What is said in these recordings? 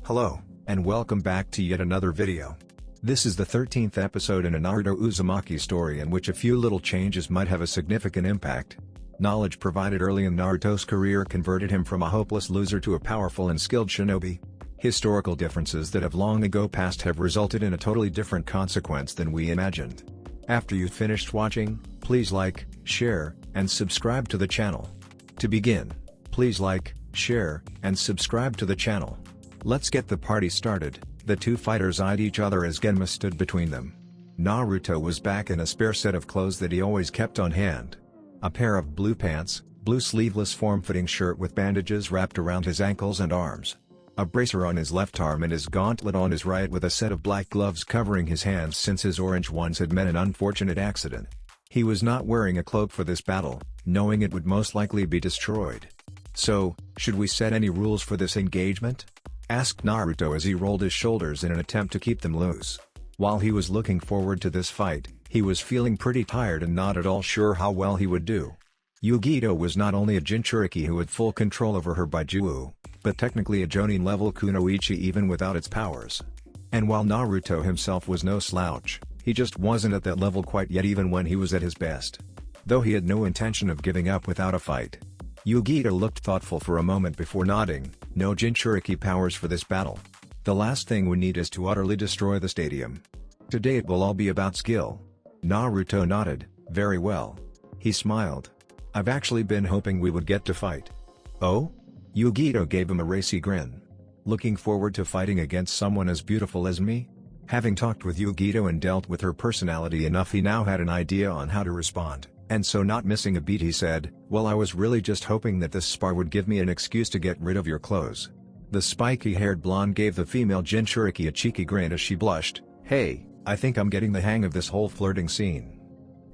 Hello, and welcome back to yet another video. This is the 13th episode in a Naruto Uzumaki story in which a few little changes might have a significant impact. Knowledge provided early in Naruto's career converted him from a hopeless loser to a powerful and skilled shinobi. Historical differences that have long ago passed have resulted in a totally different consequence than we imagined. After you've finished watching, please like, share, and subscribe to the channel. To begin, please like, share, and subscribe to the channel. Let's get the party started. The two fighters eyed each other as Genma stood between them. Naruto was back in a spare set of clothes that he always kept on hand. A pair of blue pants, blue sleeveless form-fitting shirt with bandages wrapped around his ankles and arms. A bracer on his left arm and his gauntlet on his right with a set of black gloves covering his hands since his orange ones had met an unfortunate accident. He was not wearing a cloak for this battle, knowing it would most likely be destroyed. So, should we set any rules for this engagement? Asked Naruto as he rolled his shoulders in an attempt to keep them loose. While he was looking forward to this fight, he was feeling pretty tired and not at all sure how well he would do. Yugito was not only a Jinchuriki who had full control over her Baijuu, but technically a Jonin-level Kunoichi even without its powers. And while Naruto himself was no slouch, he just wasn't at that level quite yet even when he was at his best. Though he had no intention of giving up without a fight. Yugito looked thoughtful for a moment before nodding. No Jinchuriki powers for this battle. The last thing we need is to utterly destroy the stadium. Today it will all be about skill. Naruto nodded, very well. He smiled. I've actually been hoping we would get to fight. Oh? Yugito gave him a racy grin. Looking forward to fighting against someone as beautiful as me? Having talked with Yugito and dealt with her personality enough, he now had an idea on how to respond. And so, not missing a beat, he said, well, I was really just hoping that this spar would give me an excuse to get rid of your clothes. The spiky-haired blonde gave the female Jinchuriki a cheeky grin as she blushed. Hey, I think I'm getting the hang of this whole flirting scene.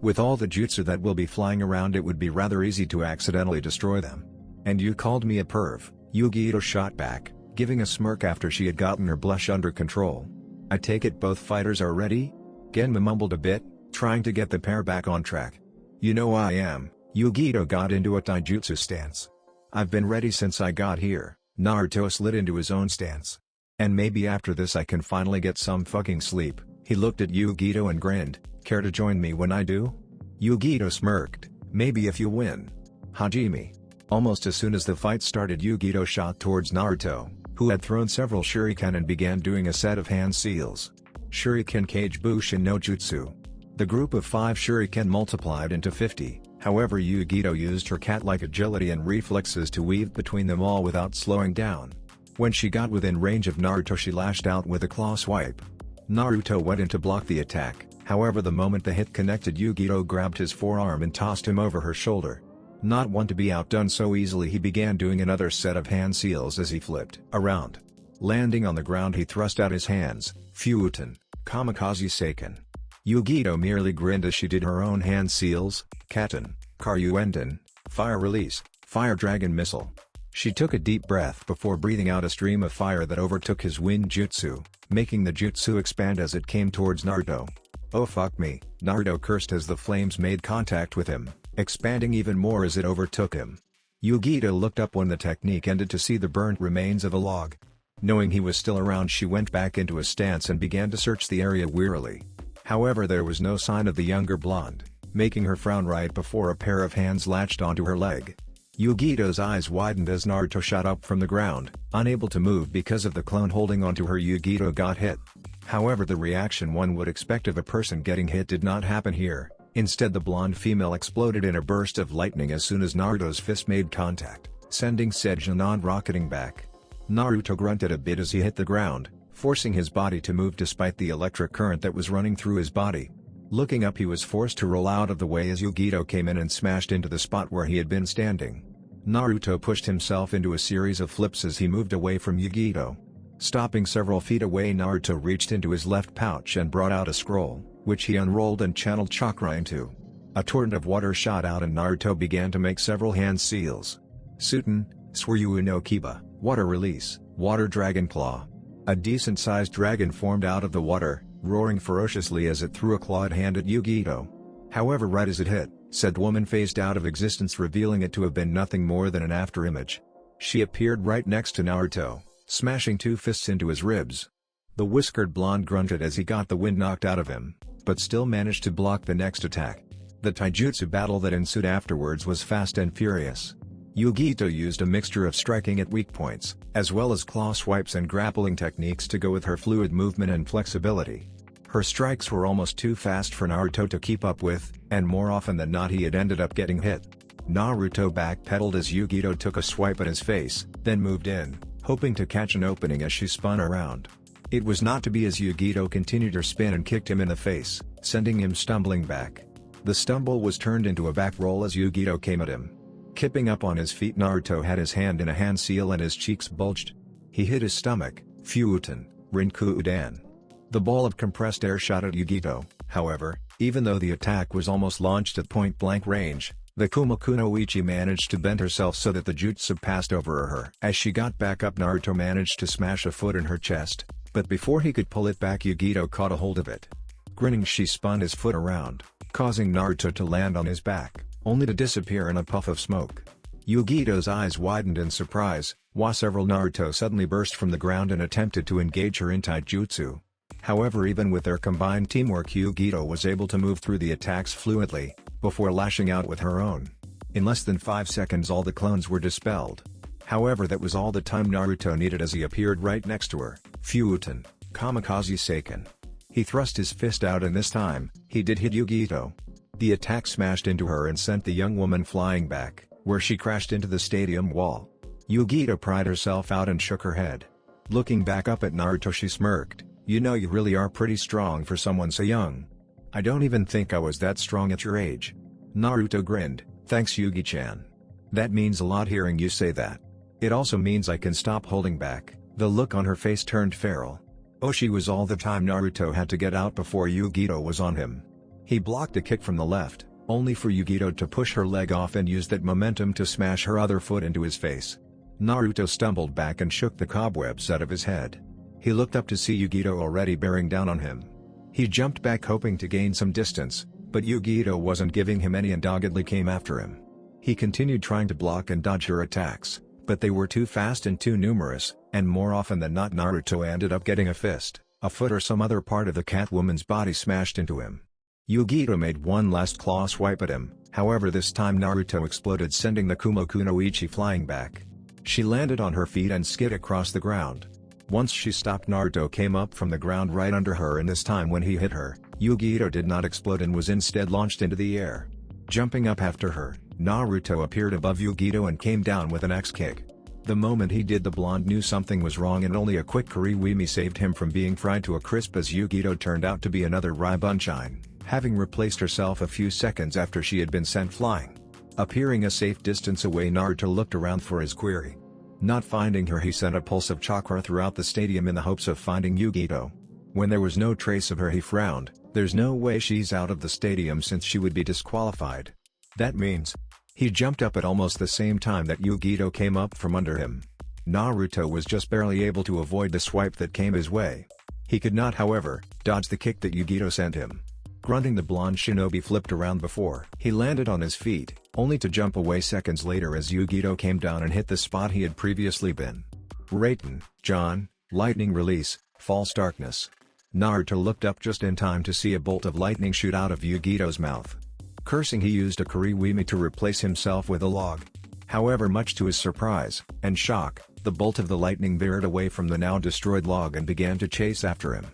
With all the jutsu that will be flying around, it would be rather easy to accidentally destroy them. And you called me a perv, Yugito shot back, giving a smirk after she had gotten her blush under control. I take it both fighters are ready? Genma mumbled a bit, trying to get the pair back on track. You know I am. Yugito got into a taijutsu stance. I've been ready since I got here. Naruto slid into his own stance. And maybe after this I can finally get some fucking sleep. He looked at Yugito and grinned. Care to join me when I do? Yugito smirked. Maybe if you win. Hajime. Almost as soon as the fight started, Yugito shot towards Naruto, who had thrown several shuriken and began doing a set of hand seals. Shuriken Kage Bushin no Jutsu. The group of 5 shuriken multiplied into 50, however Yugito used her cat-like agility and reflexes to weave between them all without slowing down. When she got within range of Naruto, she lashed out with a claw swipe. Naruto went in to block the attack, however the moment the hit connected, Yugito grabbed his forearm and tossed him over her shoulder. Not one to be outdone so easily, he began doing another set of hand seals as he flipped around. Landing on the ground, he thrust out his hands, Fuuten, Kamikaze Seiken. Yugito merely grinned as she did her own hand seals, Katen, Karyuenden, Fire Release, Fire Dragon Missile. She took a deep breath before breathing out a stream of fire that overtook his wind jutsu, making the jutsu expand as it came towards Naruto. Oh fuck me, Naruto cursed as the flames made contact with him, expanding even more as it overtook him. Yugito looked up when the technique ended to see the burnt remains of a log. Knowing he was still around, she went back into a stance and began to search the area wearily. However, there was no sign of the younger blonde, making her frown right before a pair of hands latched onto her leg. Yugito's eyes widened as Naruto shot up from the ground, unable to move because of the clone holding onto her. Yugito got hit. However, the reaction one would expect of a person getting hit did not happen here. Instead, the blonde female exploded in a burst of lightning as soon as Naruto's fist made contact, sending Sejunon rocketing back. Naruto grunted a bit as he hit the ground, forcing his body to move despite the electric current that was running through his body. Looking up, he was forced to roll out of the way as Yugito came in and smashed into the spot where he had been standing. Naruto pushed himself into a series of flips as he moved away from Yugito. Stopping several feet away, Naruto reached into his left pouch and brought out a scroll, which he unrolled and channeled chakra into. A torrent of water shot out and Naruto began to make several hand seals. Suten, Suiryu no Kiba, Water Release, Water Dragon Claw. A decent-sized dragon formed out of the water, roaring ferociously as it threw a clawed hand at Yugito. However, right as it hit, said woman phased out of existence, revealing it to have been nothing more than an afterimage. She appeared right next to Naruto, smashing two fists into his ribs. The whiskered blonde grunted as he got the wind knocked out of him, but still managed to block the next attack. The taijutsu battle that ensued afterwards was fast and furious. Yugito used a mixture of striking at weak points, as well as claw swipes and grappling techniques to go with her fluid movement and flexibility. Her strikes were almost too fast for Naruto to keep up with, and more often than not he had ended up getting hit. Naruto backpedaled as Yugito took a swipe at his face, then moved in, hoping to catch an opening as she spun around. It was not to be as Yugito continued her spin and kicked him in the face, sending him stumbling back. The stumble was turned into a back roll as Yugito came at him. Kipping up on his feet, Naruto had his hand in a hand seal and his cheeks bulged. He hit his stomach, Fuuten, Rinkudan. The ball of compressed air shot at Yugito, however, even though the attack was almost launched at point-blank range, the Kumoku no Ichi managed to bend herself so that the jutsu passed over her. As she got back up, Naruto managed to smash a foot in her chest, but before he could pull it back, Yugito caught a hold of it. Grinning, she spun his foot around, causing Naruto to land on his back, only to disappear in a puff of smoke. Yugito's eyes widened in surprise, while several Naruto suddenly burst from the ground and attempted to engage her in taijutsu. However, even with their combined teamwork, Yugito was able to move through the attacks fluently, before lashing out with her own. In less than 5 seconds all the clones were dispelled. However, that was all the time Naruto needed as he appeared right next to her. Fuuten, Kamikaze Seiken. He thrust his fist out and this time, he did hit Yugito. The attack smashed into her and sent the young woman flying back, where she crashed into the stadium wall. Yugito pried herself out and shook her head. Looking back up at Naruto, she smirked. "You know, you really are pretty strong for someone so young. I don't even think I was that strong at your age." Naruto grinned. "Thanks, Yugi-chan. That means a lot hearing you say that. It also means I can stop holding back." The look on her face turned feral. Oshi was all the time Naruto had to get out before Yugito was on him. He blocked a kick from the left, only for Yugito to push her leg off and use that momentum to smash her other foot into his face. Naruto stumbled back and shook the cobwebs out of his head. He looked up to see Yugito already bearing down on him. He jumped back hoping to gain some distance, but Yugito wasn't giving him any and doggedly came after him. He continued trying to block and dodge her attacks, but they were too fast and too numerous, and more often than not Naruto ended up getting a fist, a foot or some other part of the Catwoman's body smashed into him. Yugito made one last claw swipe at him, however this time Naruto exploded, sending the Kumoku no Ichi flying back. She landed on her feet and skid across the ground. Once she stopped, Naruto came up from the ground right under her, and this time when he hit her, Yugito did not explode and was instead launched into the air. Jumping up after her, Naruto appeared above Yugito and came down with an axe kick. The moment he did, the blonde knew something was wrong, and only a quick Kuriwimi saved him from being fried to a crisp, as Yugito turned out to be another Raibunshine, having replaced herself a few seconds after she had been sent flying. Appearing a safe distance away, Naruto looked around for his query. Not finding her, he sent a pulse of chakra throughout the stadium in the hopes of finding Yugito. When there was no trace of her, he frowned. There's no way she's out of the stadium since she would be disqualified. That means... He jumped up at almost the same time that Yugito came up from under him. Naruto was just barely able to avoid the swipe that came his way. He could not, however, dodge the kick that Yugito sent him. Grunting, the blonde shinobi flipped around before he landed on his feet, only to jump away seconds later as Yugito came down and hit the spot he had previously been. Raiten, John, lightning release, false darkness. Naruto looked up just in time to see a bolt of lightning shoot out of Yugito's mouth. Cursing, he used a Kuriwimi to replace himself with a log. However, much to his surprise and shock, the bolt of the lightning veered away from the now destroyed log and began to chase after him.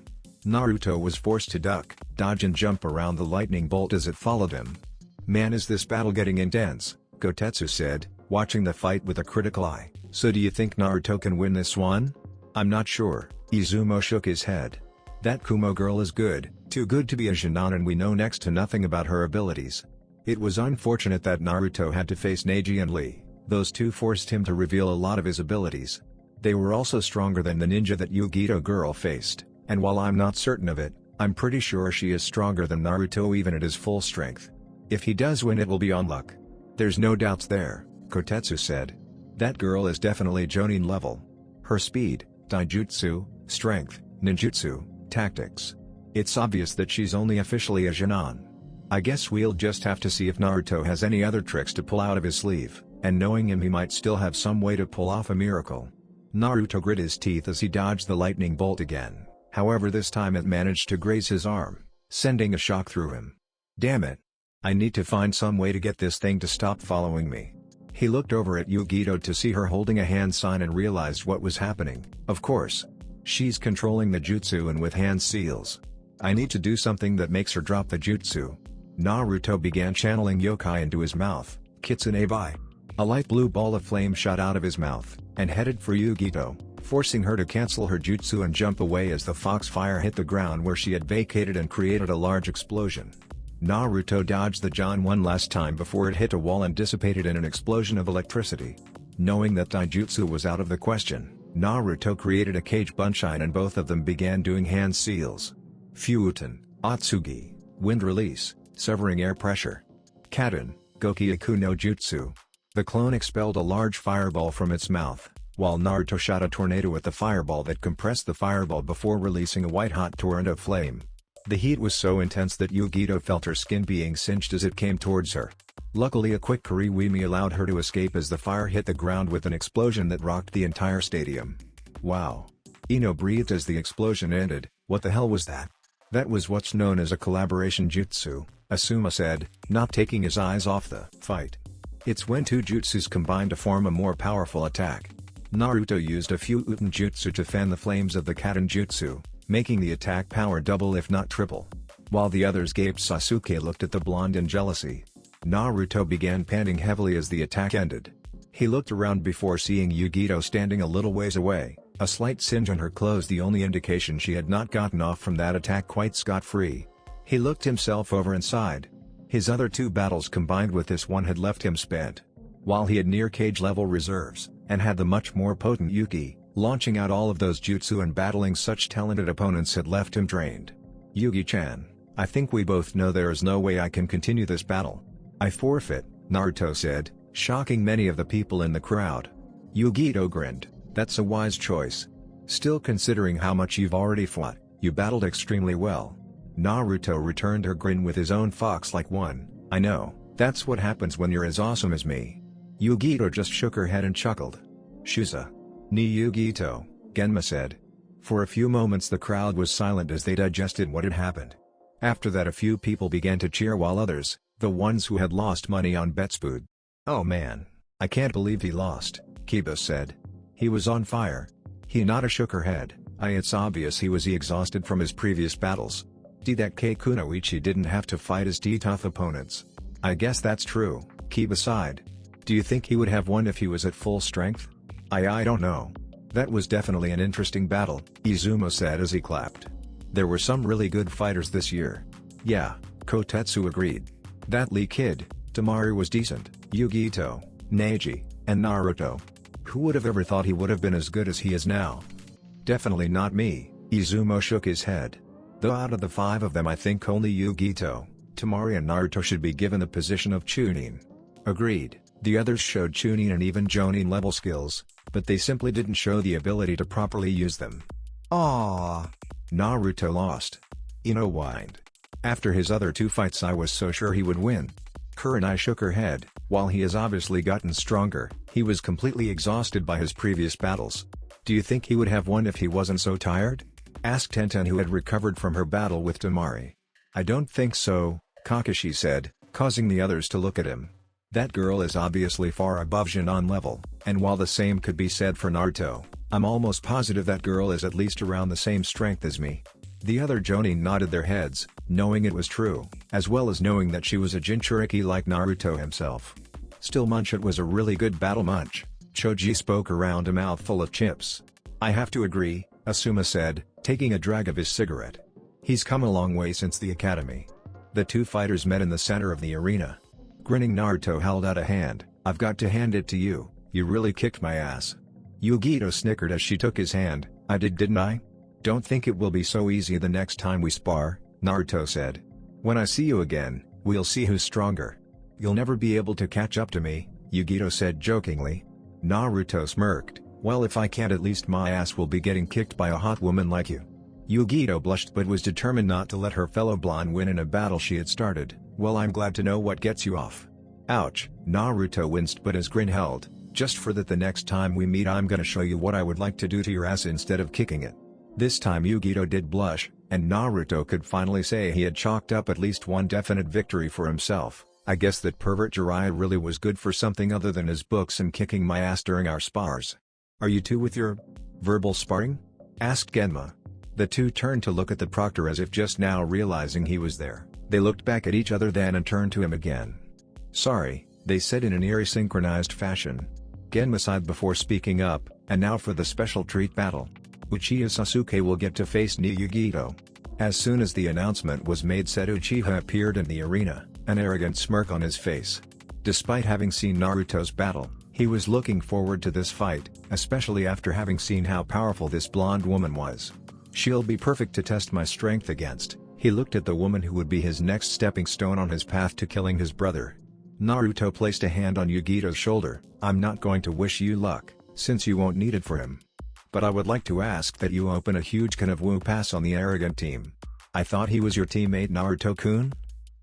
Naruto was forced to duck, dodge and jump around the lightning bolt as it followed him. "Man, is this battle getting intense," Kotetsu said, watching the fight with a critical eye. "So do you think Naruto can win this one?" "I'm not sure," Izumo shook his head. "That Kumo girl is good, too good to be a Jinan, and we know next to nothing about her abilities. It was unfortunate that Naruto had to face Neji and Lee. Those two forced him to reveal a lot of his abilities. They were also stronger than the ninja that Yugito girl faced, and while I'm not certain of it, I'm pretty sure she is stronger than Naruto even at his full strength. If he does win, it will be on luck." "There's no doubts there," Kotetsu said. "That girl is definitely Jonin level. Her speed, taijutsu, strength, ninjutsu, tactics. It's obvious that she's only officially a Jinan. I guess we'll just have to see if Naruto has any other tricks to pull out of his sleeve, and knowing him, he might still have some way to pull off a miracle." Naruto grit his teeth as he dodged the lightning bolt again, however this time it managed to graze his arm, sending a shock through him. Damn it! I need to find some way to get this thing to stop following me. He looked over at Yugito to see her holding a hand sign and realized what was happening. Of course. She's controlling the jutsu and with hand seals. I need to do something that makes her drop the jutsu. Naruto began channeling yokai into his mouth. Kitsune bai. A light blue ball of flame shot out of his mouth, and headed for Yugito, forcing her to cancel her jutsu and jump away as the foxfire hit the ground where she had vacated and created a large explosion. Naruto dodged the John one last time before it hit a wall and dissipated in an explosion of electricity. Knowing that taijutsu was out of the question, Naruto created a cage bunshine and both of them began doing hand seals. Fuuten, Atsugi, wind release, severing air pressure. Kaden, Gokyaku no Jutsu. The clone expelled a large fireball from its mouth, while Naruto shot a tornado at the fireball that compressed the fireball before releasing a white-hot torrent of flame. The heat was so intense that Yugito felt her skin being singed as it came towards her. Luckily a quick Kuriwimi allowed her to escape as the fire hit the ground with an explosion that rocked the entire stadium. Wow! Ino breathed as the explosion ended. What the hell was that? That was what's known as a collaboration jutsu, Asuma said, not taking his eyes off the fight. It's when two jutsus combine to form a more powerful attack. Naruto used a Fuuten jutsu to fan the flames of the Kaden jutsu, making the attack power double if not triple. While the others gaped, Sasuke looked at the blonde in jealousy. Naruto began panting heavily as the attack ended. He looked around before seeing Yugito standing a little ways away, a slight singe on her clothes the only indication she had not gotten off from that attack quite scot-free. He looked himself over and sighed. His other two battles combined with this one had left him spent. While he had near cage level reserves, and had the much more potent Yuki, launching out all of those jutsu and battling such talented opponents had left him drained. Yugi-chan, I think we both know there is no way I can continue this battle. I forfeit, Naruto said, shocking many of the people in the crowd. Yugito grinned, that's a wise choice. Still, considering how much you've already fought, you battled extremely well. Naruto returned her grin with his own fox-like one. I know, that's what happens when you're as awesome as me. Yugito just shook her head and chuckled. Shusa. Ni Yugito, Genma said. For a few moments the crowd was silent as they digested what had happened. After that a few people began to cheer while others, the ones who had lost money on betspood. Oh man, I can't believe he lost, Kiba said. He was on fire. Hinata shook her head. It's obvious he was exhausted from his previous battles. That Kunoichi didn't have to fight his tough opponents. I guess that's true, Kiba sighed. Do you think he would have won if he was at full strength? I don't know. That was definitely an interesting battle, Izumo said as he clapped. There were some really good fighters this year. Yeah, Kotetsu agreed. That Lee kid, Temari was decent, Yugito, Neji, and Naruto. Who would have ever thought he would have been as good as he is now? Definitely not me, Izumo shook his head. Though out of the five of them I think only Yugito, Temari and Naruto should be given the position of Chunin. Agreed, the others showed Chunin and even Jonin level skills, but they simply didn't show the ability to properly use them. Aww. Naruto lost. Ino whined. After his other two fights I was so sure he would win. Kurenai shook her head. While he has obviously gotten stronger, he was completely exhausted by his previous battles. Do you think he would have won if he wasn't so tired? Asked Tenten, who had recovered from her battle with Temari. I don't think so, Kakashi said, causing the others to look at him. That girl is obviously far above Jinan level, and while the same could be said for Naruto, I'm almost positive that girl is at least around the same strength as me. The other Jonin nodded their heads, knowing it was true, as well as knowing that she was a Jinchuriki like Naruto himself. Still, Munch, it was a really good battle. Munch. Choji spoke around a mouthful of chips. I have to agree, Asuma said, taking a drag of his cigarette. He's come a long way since the academy. The two fighters met in the center of the arena. Grinning, Naruto held out a hand. I've got to hand it to you, you really kicked my ass. Yugito snickered as she took his hand. I did, didn't I? Don't think it will be so easy the next time we spar, Naruto said. When I see you again, we'll see who's stronger. You'll never be able to catch up to me, Yugito said jokingly. Naruto smirked. Well, if I can't, at least my ass will be getting kicked by a hot woman like you. Yugito blushed but was determined not to let her fellow blonde win in a battle she had started. Well, I'm glad to know what gets you off. Ouch, Naruto winced but his grin held. Just for that the next time we meet I'm gonna show you what I would like to do to your ass instead of kicking it. This time Yugito did blush, and Naruto could finally say he had chalked up at least one definite victory for himself. I guess that pervert Jiraiya really was good for something other than his books and kicking my ass during our spars. Are you two with your verbal sparring? Asked Genma. The two turned to look at the proctor as if just now realizing he was there. They looked back at each other then and turned to him again. Sorry, they said in an eerie synchronized fashion. Genma sighed before speaking up, and now for the special treat battle. Uchiha Sasuke will get to face Yugito. As soon as the announcement was made said Uchiha appeared in the arena, an arrogant smirk on his face. Despite having seen Naruto's battle, he was looking forward to this fight, especially after having seen how powerful this blonde woman was. She'll be perfect to test my strength against. He looked at the woman who would be his next stepping stone on his path to killing his brother. Naruto placed a hand on Yugito's shoulder. I'm not going to wish you luck, since you won't need it for him. But I would like to ask that you open a huge can of woo pass on the arrogant team. I thought he was your teammate Naruto-kun?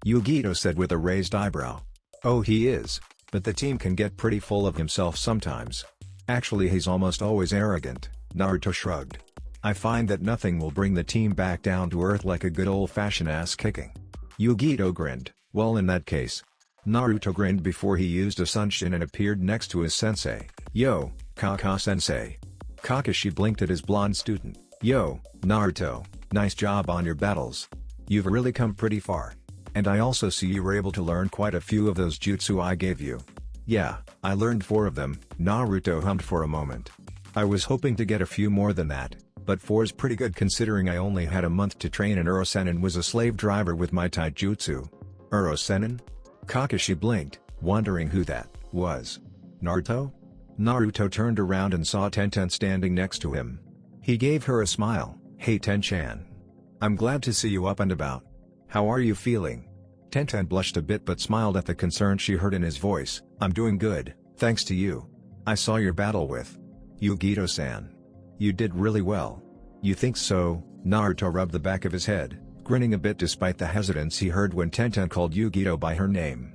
Yugito said with a raised eyebrow. Oh, he is, but the team can get pretty full of himself sometimes. Actually he's almost always arrogant, Naruto shrugged. I find that nothing will bring the team back down to earth like a good old-fashioned ass-kicking. Yugito grinned. Well, in that case. Naruto grinned before he used a sunshin and appeared next to his sensei. Yo, Kaka-sensei. Kakashi blinked at his blonde student. Yo, Naruto, nice job on your battles. You've really come pretty far. And I also see you were able to learn quite a few of those jutsu I gave you. Yeah, I learned 4 of them, Naruto hummed for a moment. I was hoping to get a few more than that, but 4's pretty good considering I only had a month to train in Urosen and was a slave driver with my taijutsu. Urosen? Kakashi blinked, wondering who that was. Naruto? Naruto turned around and saw Tenten standing next to him. He gave her a smile. Hey Ten-chan. I'm glad to see you up and about. How are you feeling? Tenten blushed a bit but smiled at the concern she heard in his voice. I'm doing good, thanks to you. I saw your battle with Yugito-san. You did really well. You think so? Naruto rubbed the back of his head, grinning a bit despite the hesitance he heard when Tenten called Yugito by her name.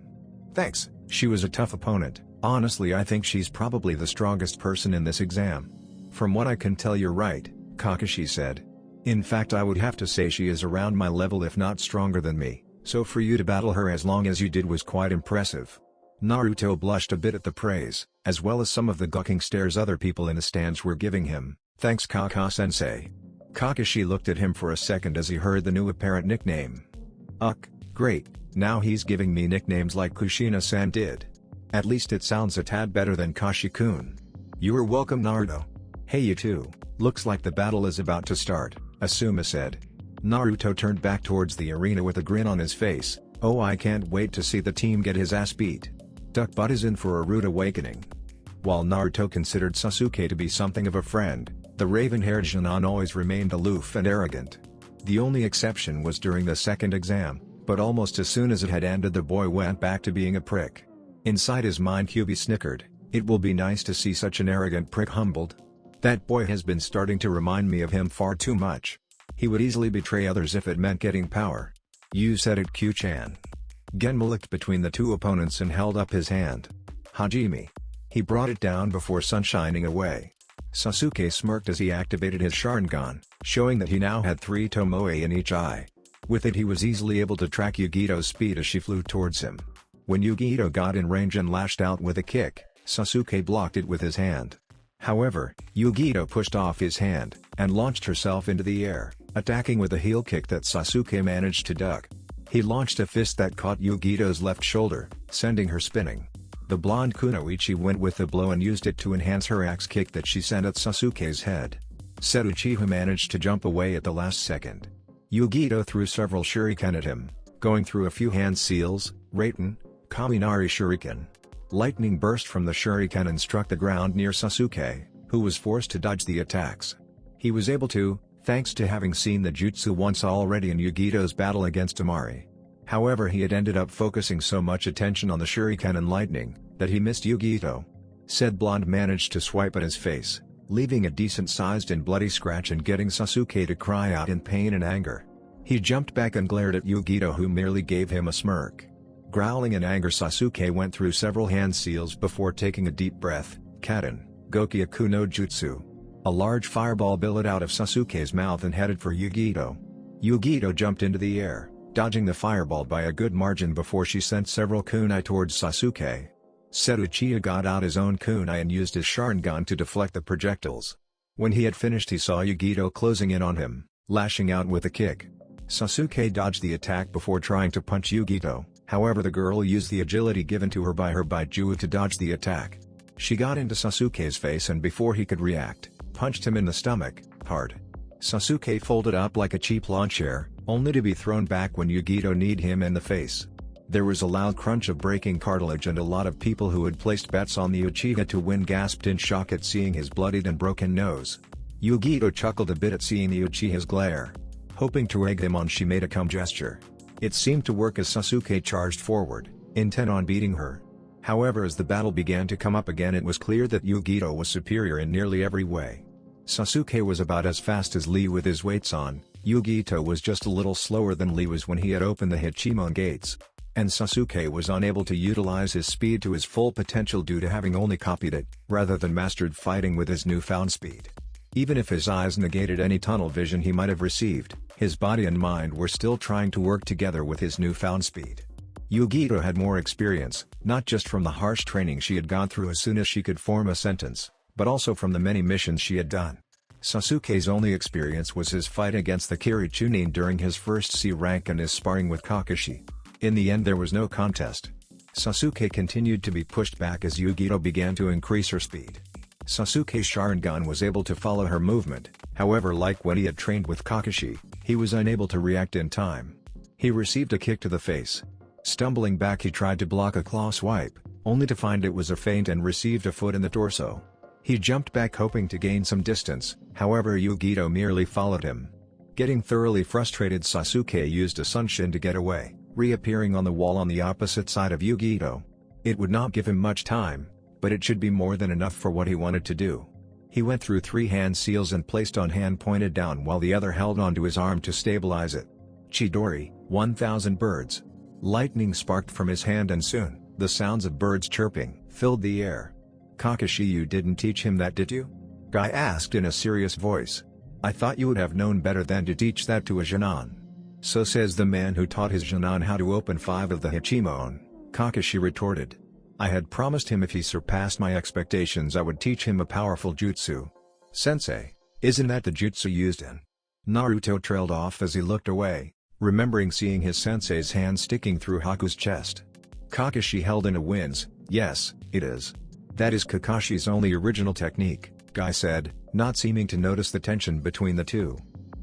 Thanks, she was a tough opponent. Honestly I think she's probably the strongest person in this exam. From what I can tell you're right, Kakashi said. In fact I would have to say she is around my level if not stronger than me, so for you to battle her as long as you did was quite impressive. Naruto blushed a bit at the praise, as well as some of the gawking stares other people in the stands were giving him. Thanks Kaka-sensei. Kakashi looked at him for a second as he heard the new apparent nickname. Great, now he's giving me nicknames like Kushina-san did. At least it sounds a tad better than Kashi-kun. You're welcome Naruto. Hey you two, looks like the battle is about to start, Asuma said. Naruto turned back towards the arena with a grin on his face. Oh I can't wait to see the team get his ass beat. Duck Butt is in for a rude awakening. While Naruto considered Sasuke to be something of a friend, the raven-haired Jonin always remained aloof and arrogant. The only exception was during the second exam, but almost as soon as it had ended the boy went back to being a prick. Inside his mind Kyuubi snickered. It will be nice to see such an arrogant prick humbled. That boy has been starting to remind me of him far too much. He would easily betray others if it meant getting power. You said it Q-chan. Genma looked between the two opponents and held up his hand. Hajime. He brought it down before sunshining away. Sasuke smirked as he activated his Sharingan, showing that he now had 3 Tomoe in each eye. With it he was easily able to track Yugito's speed as she flew towards him. When Yugito got in range and lashed out with a kick, Sasuke blocked it with his hand. However, Yugito pushed off his hand, and launched herself into the air, attacking with a heel kick that Sasuke managed to duck. He launched a fist that caught Yugito's left shoulder, sending her spinning. The blonde Kunoichi went with the blow and used it to enhance her axe kick that she sent at Sasuke's head. Said Uchiha managed to jump away at the last second. Yugito threw several shuriken at him, going through a few hand seals, Raiten, Kaminari shuriken. Lightning burst from the shuriken and struck the ground near Sasuke, who was forced to dodge the attacks. He was able to, thanks to having seen the jutsu once already in Yugito's battle against Amari. However he had ended up focusing so much attention on the shuriken and lightning, that he missed Yugito. Said blonde managed to swipe at his face, leaving a decent-sized and bloody scratch and getting Sasuke to cry out in pain and anger. He jumped back and glared at Yugito who merely gave him a smirk. Growling in anger Sasuke went through several hand seals before taking a deep breath, Kaden, Gokyaku no Jutsu. A large fireball billowed out of Sasuke's mouth and headed for Yugito. Yugito jumped into the air, dodging the fireball by a good margin before she sent several kunai towards Sasuke. Said Uchiha got out his own kunai and used his Sharingan to deflect the projectiles. When he had finished, he saw Yugito closing in on him, lashing out with a kick. Sasuke dodged the attack before trying to punch Yugito, however the girl used the agility given to her by Baijuwu to dodge the attack. She got into Sasuke's face and before he could react, punched him in the stomach, hard. Sasuke folded up like a cheap lawn chair, only to be thrown back when Yugito kneed him in the face. There was a loud crunch of breaking cartilage and a lot of people who had placed bets on the Uchiha to win gasped in shock at seeing his bloodied and broken nose. Yugito chuckled a bit at seeing the Uchiha's glare. Hoping to egg him on, she made a come gesture. It seemed to work as Sasuke charged forward, intent on beating her. However, as the battle began to come up again, it was clear that Yugito was superior in nearly every way. Sasuke was about as fast as Lee with his weights on. Yugito was just a little slower than Lee was when he had opened the Hachimon gates. And Sasuke was unable to utilize his speed to his full potential due to having only copied it, rather than mastered fighting with his newfound speed. Even if his eyes negated any tunnel vision he might have received, his body and mind were still trying to work together with his newfound speed. Yugito had more experience, not just from the harsh training she had gone through as soon as she could form a sentence, but also from the many missions she had done. Sasuke's only experience was his fight against the Kiri Chunin during his first C rank and his sparring with Kakashi. In the end there was no contest. Sasuke continued to be pushed back as Yugito began to increase her speed. Sasuke's Sharingan was able to follow her movement, however, like when he had trained with Kakashi, he was unable to react in time. He received a kick to the face. Stumbling back, he tried to block a claw swipe, only to find it was a feint and received a foot in the torso. He jumped back hoping to gain some distance, however Yugito merely followed him. Getting thoroughly frustrated, Sasuke used a Sunshin to get away, reappearing on the wall on the opposite side of Yugito. It would not give him much time, but it should be more than enough for what he wanted to do. He went through 3 hand seals and placed on hand pointed down while the other held onto his arm to stabilize it. Chidori, 1000 birds. Lightning sparked from his hand and soon, the sounds of birds chirping filled the air. Kakashi, you didn't teach him that, did you? Guy asked in a serious voice. I thought you would have known better than to teach that to a Jonin. So says the man who taught his Jonin how to open 5 of the Hachimon, Kakashi retorted. I had promised him if he surpassed my expectations I would teach him a powerful jutsu. Sensei, isn't that the jutsu used in? Naruto trailed off as he looked away, remembering seeing his sensei's hand sticking through Haku's chest. Kakashi held in a wince. Yes, it is. That is Kakashi's only original technique, Guy said, not seeming to notice the tension between the two.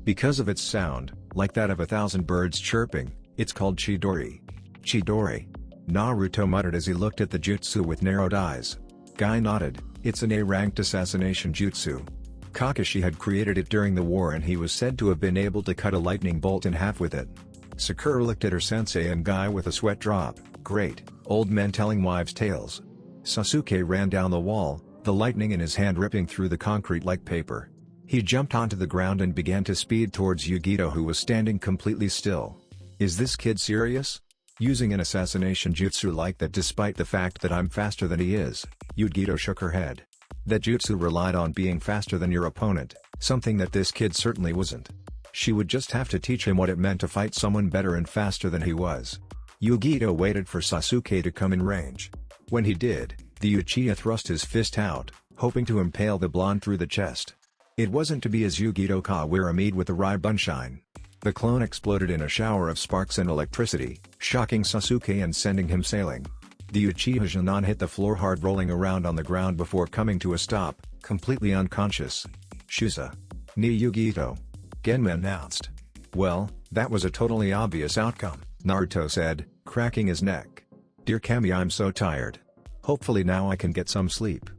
Because of its sound, like that of 1000 birds chirping, it's called Chidori. Chidori. Naruto muttered as he looked at the jutsu with narrowed eyes. Guy nodded. It's an A-ranked assassination jutsu. Kakashi had created it during the war and he was said to have been able to cut a lightning bolt in half with it. Sakura looked at her sensei and Guy with a sweat drop. Great, old men telling wives' tales. Sasuke ran down the wall, the lightning in his hand ripping through the concrete like paper. He jumped onto the ground and began to speed towards Yugito, who was standing completely still. Is this kid serious? Using an assassination jutsu like that despite the fact that I'm faster than he is? Yugito shook her head. That jutsu relied on being faster than your opponent, something that this kid certainly wasn't. She would just have to teach him what it meant to fight someone better and faster than he was. Yugito waited for Sasuke to come in range. When he did, the Uchiha thrust his fist out, hoping to impale the blonde through the chest. It wasn't to be as Yugito Kawaramid with the Rai Bunshine. The clone exploded in a shower of sparks and electricity, shocking Sasuke and sending him sailing. The Uchiha Jonin hit the floor hard, rolling around on the ground before coming to a stop, completely unconscious. Shusa. Ni Yugito. Genma announced. Well, that was a totally obvious outcome, Naruto said, cracking his neck. Dear Kami, I'm so tired. Hopefully now I can get some sleep.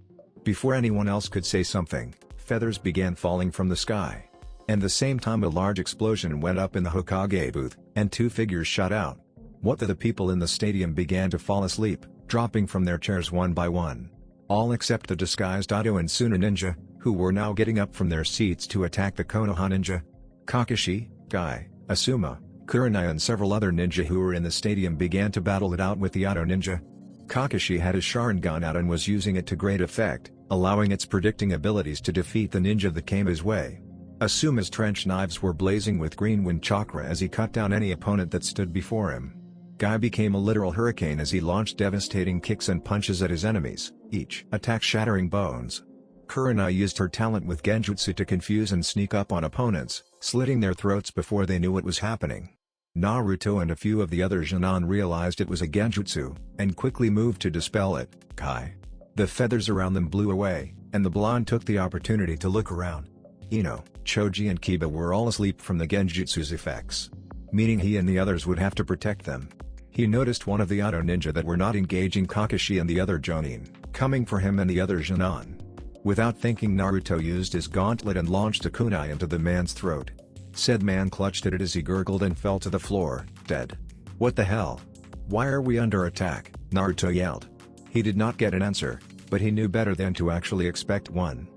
Before anyone else could say something, feathers began falling from the sky. And the same time a large explosion went up in the Hokage booth, and 2 figures shot out. What the people in the stadium began to fall asleep, dropping from their chairs one by one. All except the disguised Ado and Suna ninja, who were now getting up from their seats to attack the Konoha ninja. Kakashi, Guy, Asuma, Kurenai and several other ninja who were in the stadium began to battle it out with the Ado ninja. Kakashi had his Sharingan out and was using it to great effect, allowing its predicting abilities to defeat the ninja that came his way. Asuma's trench knives were blazing with green wind chakra as he cut down any opponent that stood before him. Guy became a literal hurricane as he launched devastating kicks and punches at his enemies, each attack shattering bones. Kurenai used her talent with genjutsu to confuse and sneak up on opponents, slitting their throats before they knew what was happening. Naruto and a few of the other Jonin realized it was a genjutsu, and quickly moved to dispel it. Kai. The feathers around them blew away, and the blonde took the opportunity to look around. Ino, Choji and Kiba were all asleep from the genjutsu's effects, meaning he and the others would have to protect them. He noticed one of the auto ninja that were not engaging Kakashi and the other Jonin, coming for him and the other Jonin. Without thinking, Naruto used his gauntlet and launched a kunai into the man's throat. Said man clutched at it as he gurgled and fell to the floor, dead. What the hell? Why are we under attack? Naruto yelled. He did not get an answer, but he knew better than to actually expect one.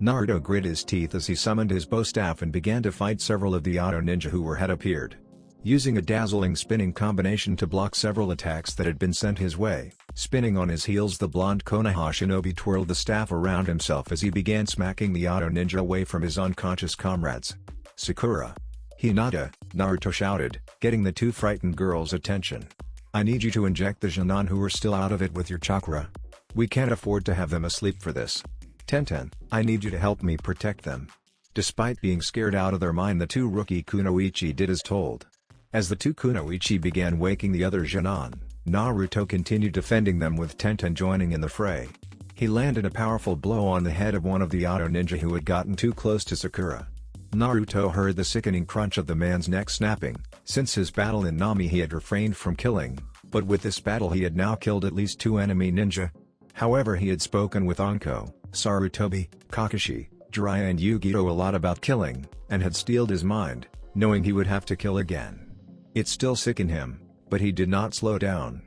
Naruto grit his teeth as he summoned his bow staff and began to fight several of the auto ninja who had appeared. Using a dazzling spinning combination to block several attacks that had been sent his way, spinning on his heels, the blonde Konoha shinobi twirled the staff around himself as he began smacking the auto ninja away from his unconscious comrades. Sakura! Hinata, Naruto shouted, getting the two frightened girls' attention. I need you to inject the Jonin who are still out of it with your chakra. We can't afford to have them asleep for this. Tenten, I need you to help me protect them. Despite being scared out of their mind, the two rookie kunoichi did as told. As the two kunoichi began waking the other Jonin, Naruto continued defending them with Tenten joining in the fray. He landed a powerful blow on the head of one of the auto ninja who had gotten too close to Sakura. Naruto heard the sickening crunch of the man's neck snapping. Since his battle in Nami he had refrained from killing, but with this battle he had now killed at least two enemy ninja. However, he had spoken with Anko, Sarutobi, Kakashi, Jiraiya and Yugito a lot about killing, and had steeled his mind, knowing he would have to kill again. It still sickened him, but he did not slow down.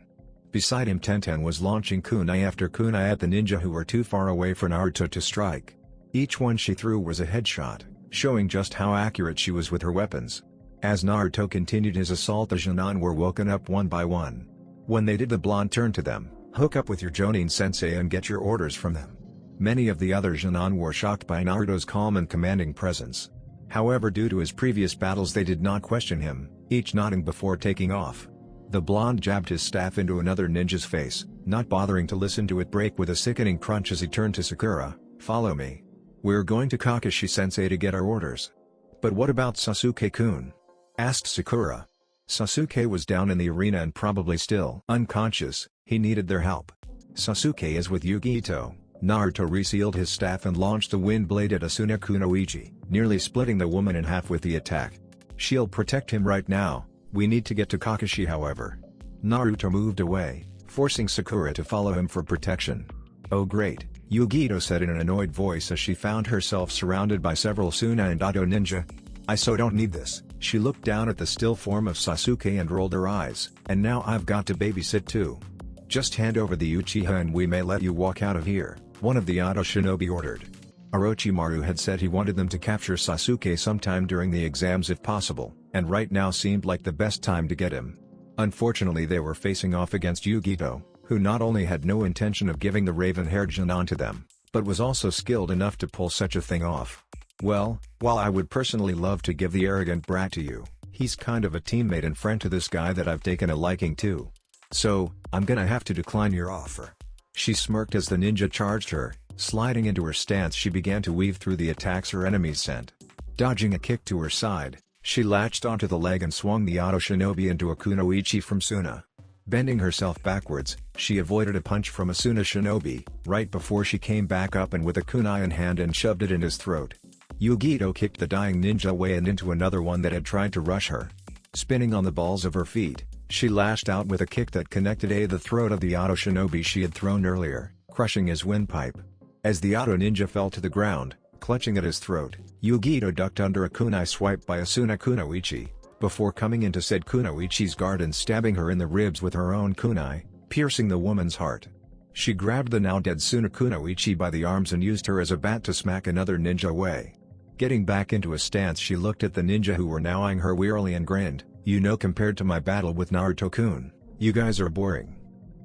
Beside him Tenten was launching kunai after kunai at the ninja who were too far away for Naruto to strike. Each one she threw was a headshot, showing just how accurate she was with her weapons. As Naruto continued his assault, the Jonin were woken up one by one. When they did, the blonde turned to them, hook up with your Jonin sensei and get your orders from them. Many of the other Jonin were shocked by Naruto's calm and commanding presence. However, due to his previous battles they did not question him, each nodding before taking off. The blonde jabbed his staff into another ninja's face, not bothering to listen to it break with a sickening crunch as he turned to Sakura. Follow me. We're going to Kakashi-sensei to get our orders. But what about Sasuke-kun? Asked Sakura. Sasuke was down in the arena and probably still unconscious. He needed their help. Sasuke is with Yugito. Naruto resealed his staff and launched a wind blade at Asuna Kunoichi, nearly splitting the woman in half with the attack. She'll protect him right now. We need to get to Kakashi, however. Naruto moved away, forcing Sakura to follow him for protection. Oh great, Yugito said in an annoyed voice as she found herself surrounded by several Suna and Auto ninja. I so don't need this. She looked down at the still form of Sasuke and rolled her eyes. And now I've got to babysit too. Just hand over the Uchiha and we may let you walk out of here, one of the Auto shinobi ordered. Orochimaru had said he wanted them to capture Sasuke sometime during the exams if possible, and right now seemed like the best time to get him. Unfortunately, they were facing off against Yugito, who not only had no intention of giving the raven-haired Jonin to them, but was also skilled enough to pull such a thing off. Well, while I would personally love to give the arrogant brat to you, he's kind of a teammate and friend to this guy that I've taken a liking to. So, I'm gonna have to decline your offer. She smirked as the ninja charged her. Sliding into her stance, she began to weave through the attacks her enemies sent. Dodging a kick to her side, she latched onto the leg and swung the auto shinobi into a kunoichi from Suna. Bending herself backwards, she avoided a punch from a Suna shinobi, right before she came back up and with a kunai in hand and shoved it in his throat. Yugito kicked the dying ninja away and into another one that had tried to rush her. Spinning on the balls of her feet, she lashed out with a kick that connected the throat of the auto shinobi she had thrown earlier, crushing his windpipe. As the auto ninja fell to the ground, clutching at his throat, Yugito ducked under a kunai swipe by Asuna Kunoichi, before coming into said kunoichi's guard and stabbing her in the ribs with her own kunai, piercing the woman's heart. She grabbed the now dead Suna Kunoichi by the arms and used her as a bat to smack another ninja away. Getting back into a stance, she looked at the ninja who were now eyeing her wearily and grinned. You know, compared to my battle with Naruto-kun, you guys are boring.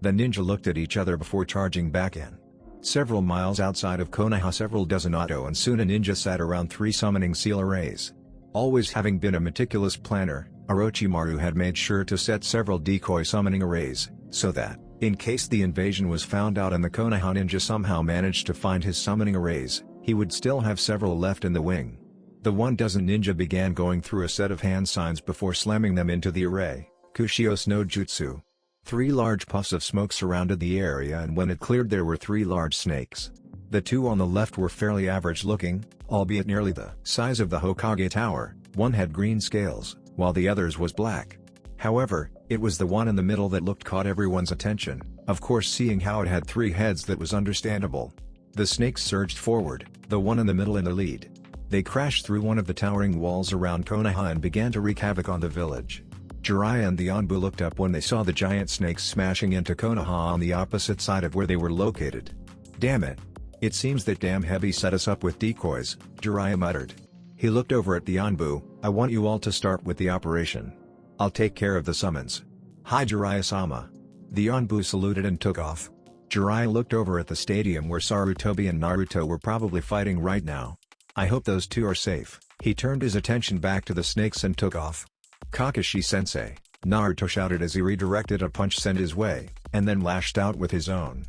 The ninja looked at each other before charging back in. Several miles outside of Konoha, several dozen auto and Suna ninja sat around 3 summoning seal arrays. Always having been a meticulous planner, Orochimaru had made sure to set several decoy summoning arrays, so that, in case the invasion was found out and the Konoha ninja somehow managed to find his summoning arrays, he would still have several left in the wing. The 12 ninja began going through a set of hand signs before slamming them into the array, Kushios no Jutsu. 3 large puffs of smoke surrounded the area, and when it cleared there were 3 large snakes. The 2 on the left were fairly average looking, albeit nearly the size of the Hokage tower. One had green scales, while the others was black. However, it was the one in the middle that caught everyone's attention. Of course, seeing how it had 3 heads, that was understandable. The snakes surged forward, the one in the middle in the lead. They crashed through one of the towering walls around Konoha and began to wreak havoc on the village. Jiraiya and the Anbu looked up when they saw the giant snakes smashing into Konoha on the opposite side of where they were located. "Damn it. It seems that damn Heavy set us up with decoys," Jiraiya muttered. He looked over at the Anbu. "I want you all to start with the operation. I'll take care of the summons." "Hi Jiraiya-sama." The Anbu saluted and took off. Jiraiya looked over at the stadium where Sarutobi and Naruto were probably fighting right now. "I hope those 2 are safe." He turned his attention back to the snakes and took off. "Kakashi-sensei," Naruto shouted as he redirected a punch sent his way, and then lashed out with his own,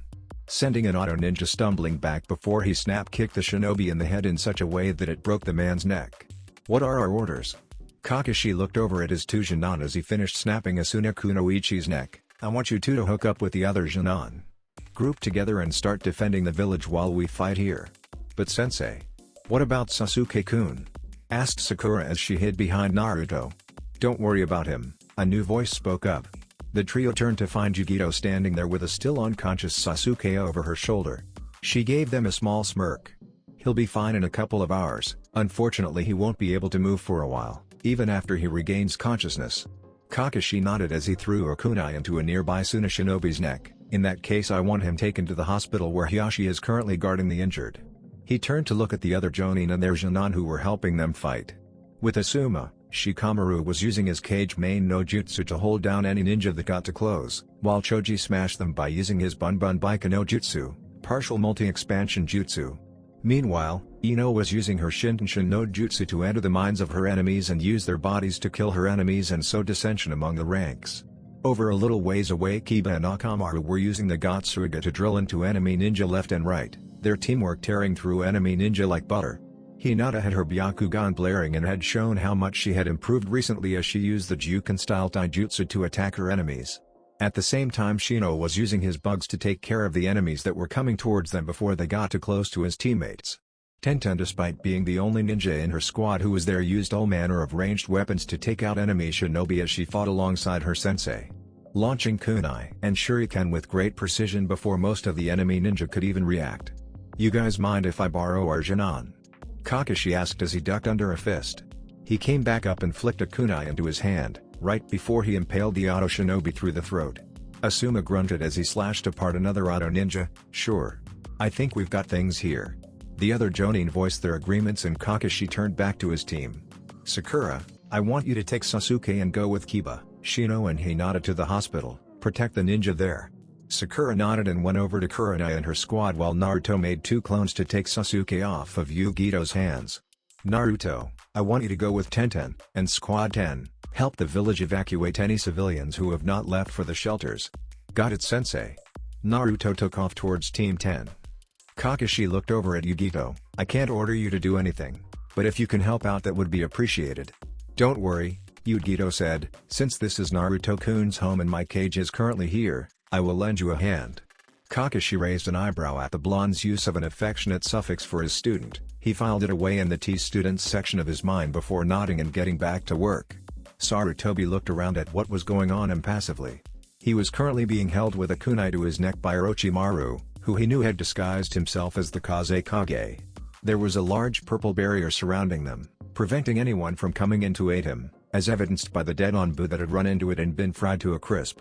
sending an auto ninja stumbling back before he snap-kicked the shinobi in the head in such a way that it broke the man's neck. "What are our orders?" Kakashi looked over at his 2 Genin as he finished snapping Asuna Kunoichi's neck. "I want you 2 to hook up with the other Genin. Group together and start defending the village while we fight here." "But sensei, what about Sasuke-kun?" asked Sakura as she hid behind Naruto. "Don't worry about him," a new voice spoke up. The trio turned to find Yugito standing there with a still unconscious Sasuke over her shoulder. She gave them a small smirk. "He'll be fine in a couple of hours. Unfortunately, he won't be able to move for a while, even after he regains consciousness." Kakashi nodded as he threw a kunai into a nearby Suna shinobi's neck. "In that case, I want him taken to the hospital where Hiyashi is currently guarding the injured." He turned to look at the other Jonin and their Genin who were helping them fight. With Asuma, Shikamaru was using his Cage Main no Jutsu to hold down any ninja that got too close, while Choji smashed them by using his Bun Baika no Jutsu, partial multi-expansion jutsu. Meanwhile, Ino was using her Shintenshin no Jutsu to enter the minds of her enemies and use their bodies to kill her enemies and sow dissension among the ranks. Over a little ways away, Kiba and Akamaru were using the Gotsuga to drill into enemy ninja left and right, their teamwork tearing through enemy ninja like butter. Hinata had her Byakugan blaring and had shown how much she had improved recently as she used the Juken-style taijutsu to attack her enemies. At the same time, Shino was using his bugs to take care of the enemies that were coming towards them before they got too close to his teammates. Tenten, despite being the only ninja in her squad who was there, used all manner of ranged weapons to take out enemy shinobi as she fought alongside her sensei, launching kunai and shuriken with great precision before most of the enemy ninja could even react. "You guys mind if I borrow our Genin?" Kakashi asked as he ducked under a fist. He came back up and flicked a kunai into his hand, right before he impaled the auto shinobi through the throat. Asuma grunted as he slashed apart another auto ninja. "Sure. I think we've got things here." The other Jonin voiced their agreements and Kakashi turned back to his team. "Sakura, I want you to take Sasuke and go with Kiba, Shino and Hinata to the hospital, protect the ninja there." Sakura nodded and went over to Kurenai and her squad while Naruto made 2 clones to take Sasuke off of Yugito's hands. "Naruto, I want you to go with Tenten and Squad 10, help the village evacuate any civilians who have not left for the shelters." "Got it, sensei." Naruto took off towards Team 10. Kakashi looked over at Yugito. "I can't order you to do anything, but if you can help out that would be appreciated." "Don't worry," Yugito said, "since this is Naruto-kun's home and my cage is currently here, I will lend you a hand." Kakashi raised an eyebrow at the blonde's use of an affectionate suffix for his student. He filed it away in the T-students section of his mind before nodding and getting back to work. Sarutobi looked around at what was going on impassively. He was currently being held with a kunai to his neck by Orochimaru, who he knew had disguised himself as the Kazekage. There was a large purple barrier surrounding them, preventing anyone from coming in to aid him, as evidenced by the dead Anbu that had run into it and been fried to a crisp.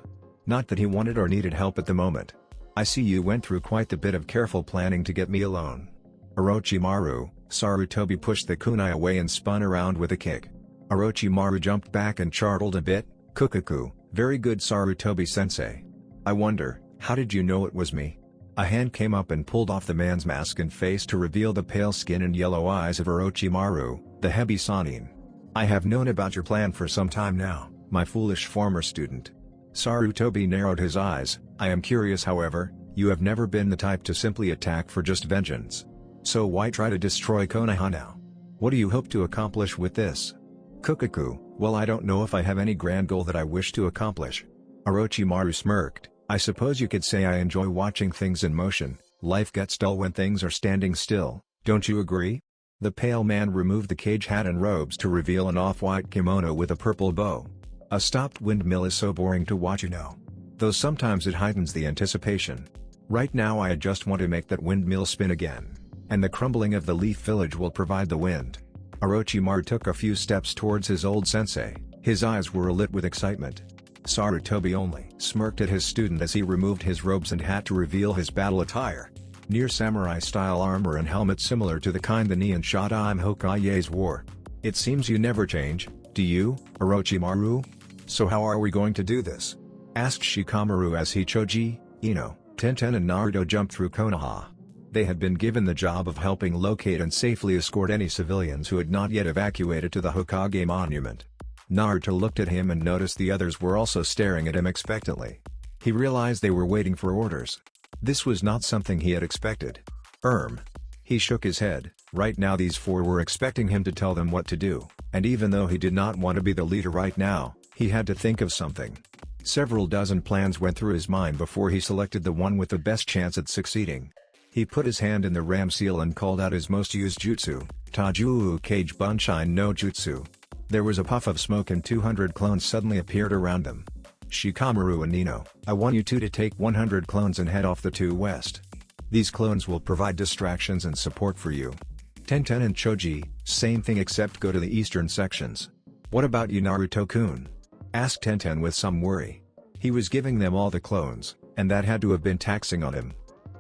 Not that he wanted or needed help at the moment. "I see you went through quite the bit of careful planning to get me alone." Orochimaru, Sarutobi pushed the kunai away and spun around with a kick. Orochimaru jumped back and chortled a bit. "Kukaku, very good Sarutobi-sensei. I wonder, how did you know it was me?" A hand came up and pulled off the man's mask and face to reveal the pale skin and yellow eyes of Orochimaru, the Hebi Sannin. "I have known about your plan for some time now, my foolish former student." Sarutobi narrowed his eyes. "I am curious, however, you have never been the type to simply attack for just vengeance. So why try to destroy Konoha now? What do you hope to accomplish with this?" "Kukaku, well, I don't know if I have any grand goal that I wish to accomplish." Orochimaru smirked. "I suppose you could say I enjoy watching things in motion. Life gets dull when things are standing still, don't you agree?" The pale man removed the cage hat and robes to reveal an off-white kimono with a purple bow. "A stopped windmill is so boring to watch, you know. Though sometimes it heightens the anticipation. Right now I just want to make that windmill spin again. And the crumbling of the Leaf Village will provide the wind." Orochimaru took a few steps towards his old sensei. His eyes were alit with excitement. Sarutobi only smirked at his student as he removed his robes and hat to reveal his battle attire. Near samurai-style armor and helmet similar to the kind the Neon Shodaime Hokages wore. "It seems you never change, do you, Orochimaru? So how are we going to do this?" asked Shikamaru as Choji, Ino, Tenten and Naruto jumped through Konoha. They had been given the job of helping locate and safely escort any civilians who had not yet evacuated to the Hokage monument. Naruto looked at him and noticed the others were also staring at him expectantly. He realized they were waiting for orders. This was not something he had expected. He shook his head. Right now these four were expecting him to tell them what to do, and even though he did not want to be the leader right now, he had to think of something. Several dozen plans went through his mind before he selected the one with the best chance at succeeding. He put his hand in the ram seal and called out his most used jutsu, Taijuu Kage Bunshin no Jutsu. There was a puff of smoke and 200 clones suddenly appeared around them. "Shikamaru and Nino, I want you two to take 100 clones and head off the west. These clones will provide distractions and support for you. Tenten and Choji, same thing except go to the eastern sections." "What about you, Naruto-kun?" asked Tenten with some worry. He was giving them all the clones, and that had to have been taxing on him.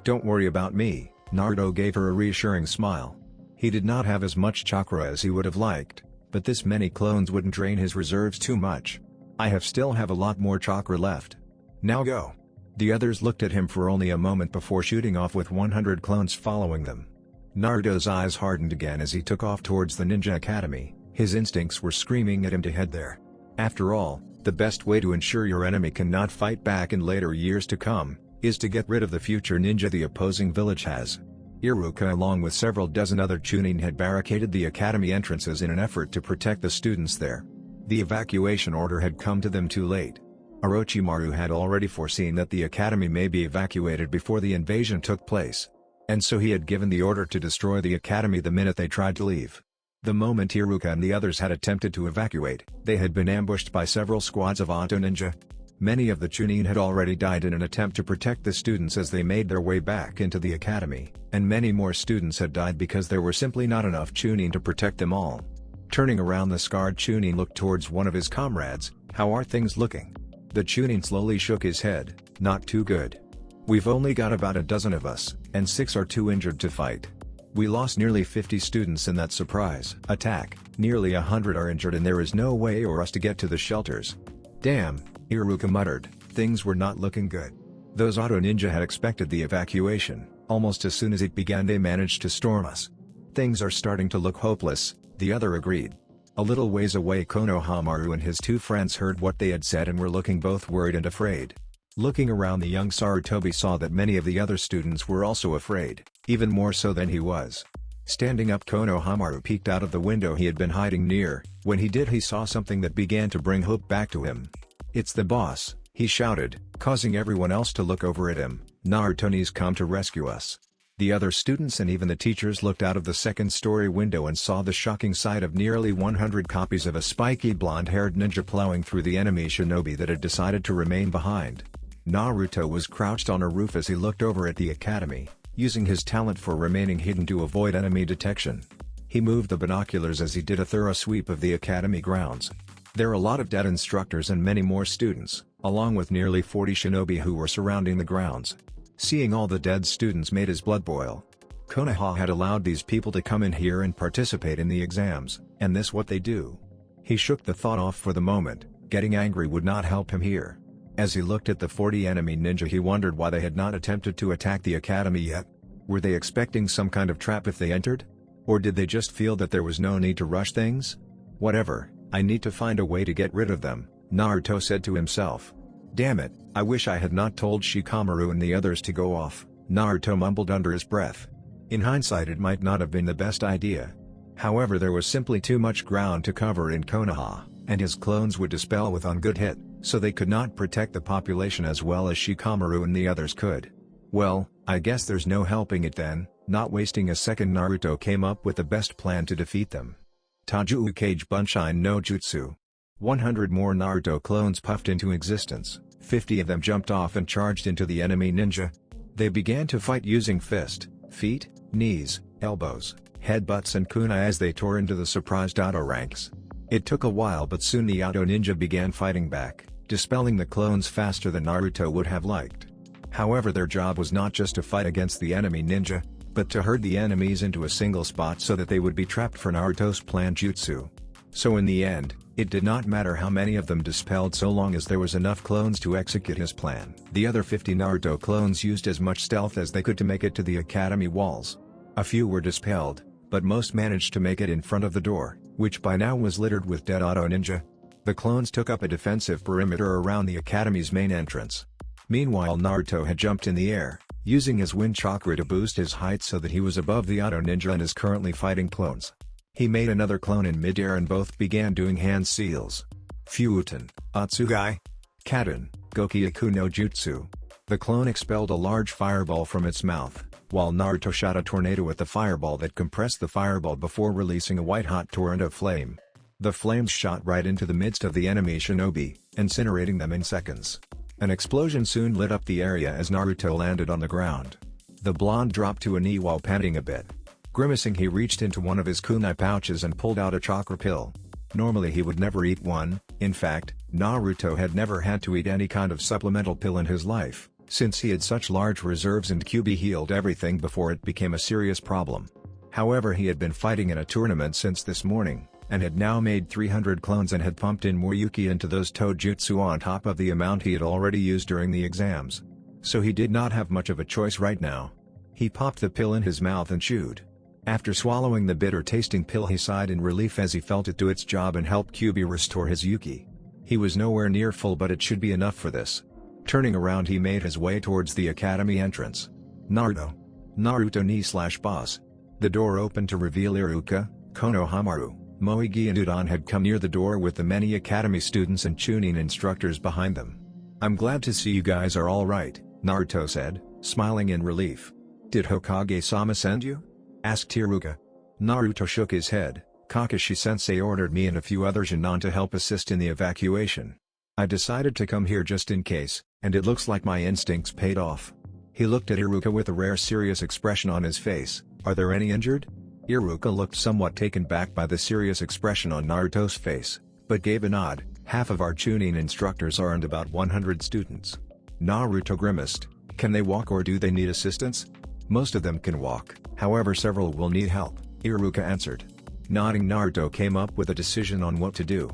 "Don't worry about me," Naruto gave her a reassuring smile. He did not have as much chakra as he would have liked, but this many clones wouldn't drain his reserves too much. "I still have a lot more chakra left. Now go." The others looked at him for only a moment before shooting off with 100 clones following them. Naruto's eyes hardened again as he took off towards the Ninja Academy. His instincts were screaming at him to head there. After all, the best way to ensure your enemy cannot fight back in later years to come, is to get rid of the future ninja the opposing village has. Iruka along with several dozen other Chunin had barricaded the academy entrances in an effort to protect the students there. The evacuation order had come to them too late. Orochimaru had already foreseen that the academy may be evacuated before the invasion took place. And so he had given the order to destroy the academy the minute they tried to leave. The moment Iruka and the others had attempted to evacuate, they had been ambushed by several squads of Auto Ninja. Many of the Chunin had already died in an attempt to protect the students as they made their way back into the academy, and many more students had died because there were simply not enough Chunin to protect them all. Turning around, the scarred Chunin looked towards one of his comrades. "How are things looking?" The Chunin slowly shook his head. "Not too good. We've only got about a dozen of us, and 6 are too injured to fight. We lost nearly 50 students in that surprise attack, nearly 100 are injured and there is no way for us to get to the shelters." "Damn," Iruka muttered, things were not looking good. Those Auto Ninja had expected the evacuation. Almost as soon as it began they managed to storm us. "Things are starting to look hopeless," the other agreed. A little ways away, Konohamaru and his two friends heard what they had said and were looking both worried and afraid. Looking around, the young Sarutobi saw that many of the other students were also afraid, even more so than he was. Standing up, Konohamaru peeked out of the window he had been hiding near. When he did, he saw something that began to bring hope back to him. "It's the boss," he shouted, causing everyone else to look over at him. "Naruto's come to rescue us." The other students and even the teachers looked out of the second-story window and saw the shocking sight of nearly 100 copies of a spiky blonde-haired ninja plowing through the enemy shinobi that had decided to remain behind. Naruto was crouched on a roof as he looked over at the academy, using his talent for remaining hidden to avoid enemy detection. He moved the binoculars as he did a thorough sweep of the academy grounds. There were a lot of dead instructors and many more students, along with nearly 40 shinobi who were surrounding the grounds. Seeing all the dead students made his blood boil. Konoha had allowed these people to come in here and participate in the exams, and this what they do? He shook the thought off for the moment. Getting angry would not help him here. As he looked at the 40 enemy ninja, he wondered why they had not attempted to attack the academy yet. Were they expecting some kind of trap if they entered? Or did they just feel that there was no need to rush things? Whatever, I need to find a way to get rid of them, Naruto said to himself. Damn it, I wish I had not told Shikamaru and the others to go off, Naruto mumbled under his breath. In hindsight, it might not have been the best idea. However, there was simply too much ground to cover in Konoha, and his clones would dispel with one good hit, so they could not protect the population as well as Shikamaru and the others could. Well, I guess there's no helping it then. Not wasting a second, Naruto came up with the best plan to defeat them. Taiju Hokage Bunshin no Jutsu. 100 more Naruto clones puffed into existence, 50 of them jumped off and charged into the enemy ninja. They began to fight using fist, feet, knees, elbows, headbutts and kunai as they tore into the surprised Auto ranks. It took a while, but soon the Auto ninja began fighting back, dispelling the clones faster than Naruto would have liked. However, their job was not just to fight against the enemy ninja, but to herd the enemies into a single spot so that they would be trapped for Naruto's planned jutsu. So in the end, it did not matter how many of them dispelled so long as there was enough clones to execute his plan. The other 50 Naruto clones used as much stealth as they could to make it to the academy walls. A few were dispelled, but most managed to make it in front of the door, which by now was littered with dead Auto ninja. The clones took up a defensive perimeter around the academy's main entrance. Meanwhile, Naruto had jumped in the air, using his wind chakra to boost his height so that he was above the Auto ninja and is currently fighting clones. He made another clone in midair and both began doing hand seals. Fuuten, Atsugai, Kaden, Gokyaku no Jutsu. The clone expelled a large fireball from its mouth, while Naruto shot a tornado at the fireball that compressed the fireball before releasing a white-hot torrent of flame. The flames shot right into the midst of the enemy shinobi, incinerating them in seconds. An explosion soon lit up the area as Naruto landed on the ground. The blonde dropped to a knee while panting a bit. Grimacing, he reached into one of his kunai pouches and pulled out a chakra pill. Normally he would never eat one. In fact, Naruto had never had to eat any kind of supplemental pill in his life, since he had such large reserves and Kyuubi healed everything before it became a serious problem. However, he had been fighting in a tournament since this morning, and had now made 300 clones and had pumped in more Yuki into those Tojutsu on top of the amount he had already used during the exams. So he did not have much of a choice right now. He popped the pill in his mouth and chewed. After swallowing the bitter-tasting pill, he sighed in relief as he felt it do its job and help Kyuubi restore his Yuki. He was nowhere near full, but it should be enough for this. Turning around, he made his way towards the academy entrance. Naruto ni/boss. The door opened to reveal Iruka, Konohamaru, Moegi and Udon had come near the door with the many academy students and Chunin instructors behind them. I'm glad to see you guys are all right, Naruto said, smiling in relief. Did Hokage-sama send you? Asked Iruka. Naruto shook his head. Kakashi-sensei ordered me and a few other Jonin to help assist in the evacuation. I decided to come here just in case, and it looks like my instincts paid off. He looked at Iruka with a rare serious expression on his face. Are there any injured? Iruka looked somewhat taken back by the serious expression on Naruto's face, but gave a nod. Half of our Chunin instructors are and about 100 students. Naruto grimaced. Can they walk or do they need assistance? Most of them can walk, however several will need help, Iruka answered. Nodding, Naruto came up with a decision on what to do.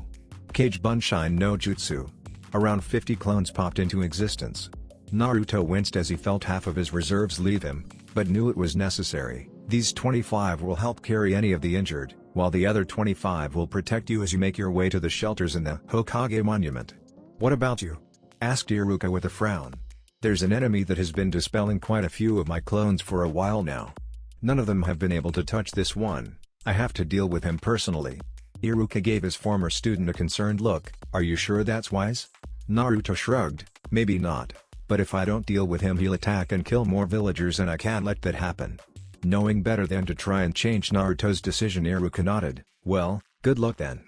Kage Bunshin no Jutsu. Around 50 clones popped into existence. Naruto winced as he felt half of his reserves leave him, but knew it was necessary. These 25 will help carry any of the injured, while the other 25 will protect you as you make your way to the shelters in the Hokage monument. What about you? Asked Iruka with a frown. There's an enemy that has been dispelling quite a few of my clones for a while now. None of them have been able to touch this one. I have to deal with him personally. Iruka gave his former student a concerned look. Are you sure that's wise? Naruto shrugged. Maybe not, but if I don't deal with him, he'll attack and kill more villagers and I can't let that happen. Knowing better than to try and change Naruto's decision, Iruka nodded. Well, good luck then.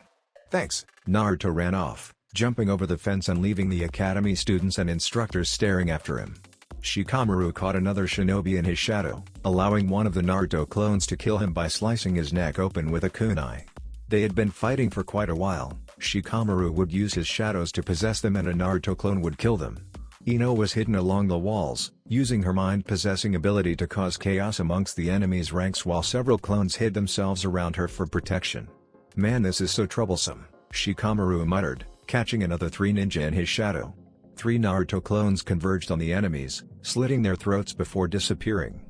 Thanks. Naruto ran off, jumping over the fence and leaving the academy students and instructors staring after him. Shikamaru caught another shinobi in his shadow, allowing one of the Naruto clones to kill him by slicing his neck open with a kunai. They had been fighting for quite a while. Shikamaru would use his shadows to possess them and a Naruto clone would kill them. Ino was hidden along the walls, using her mind-possessing ability to cause chaos amongst the enemy's ranks while several clones hid themselves around her for protection. Man, this is so troublesome, Shikamaru muttered, catching another 3 ninja in his shadow. 3 Naruto clones converged on the enemies, slitting their throats before disappearing.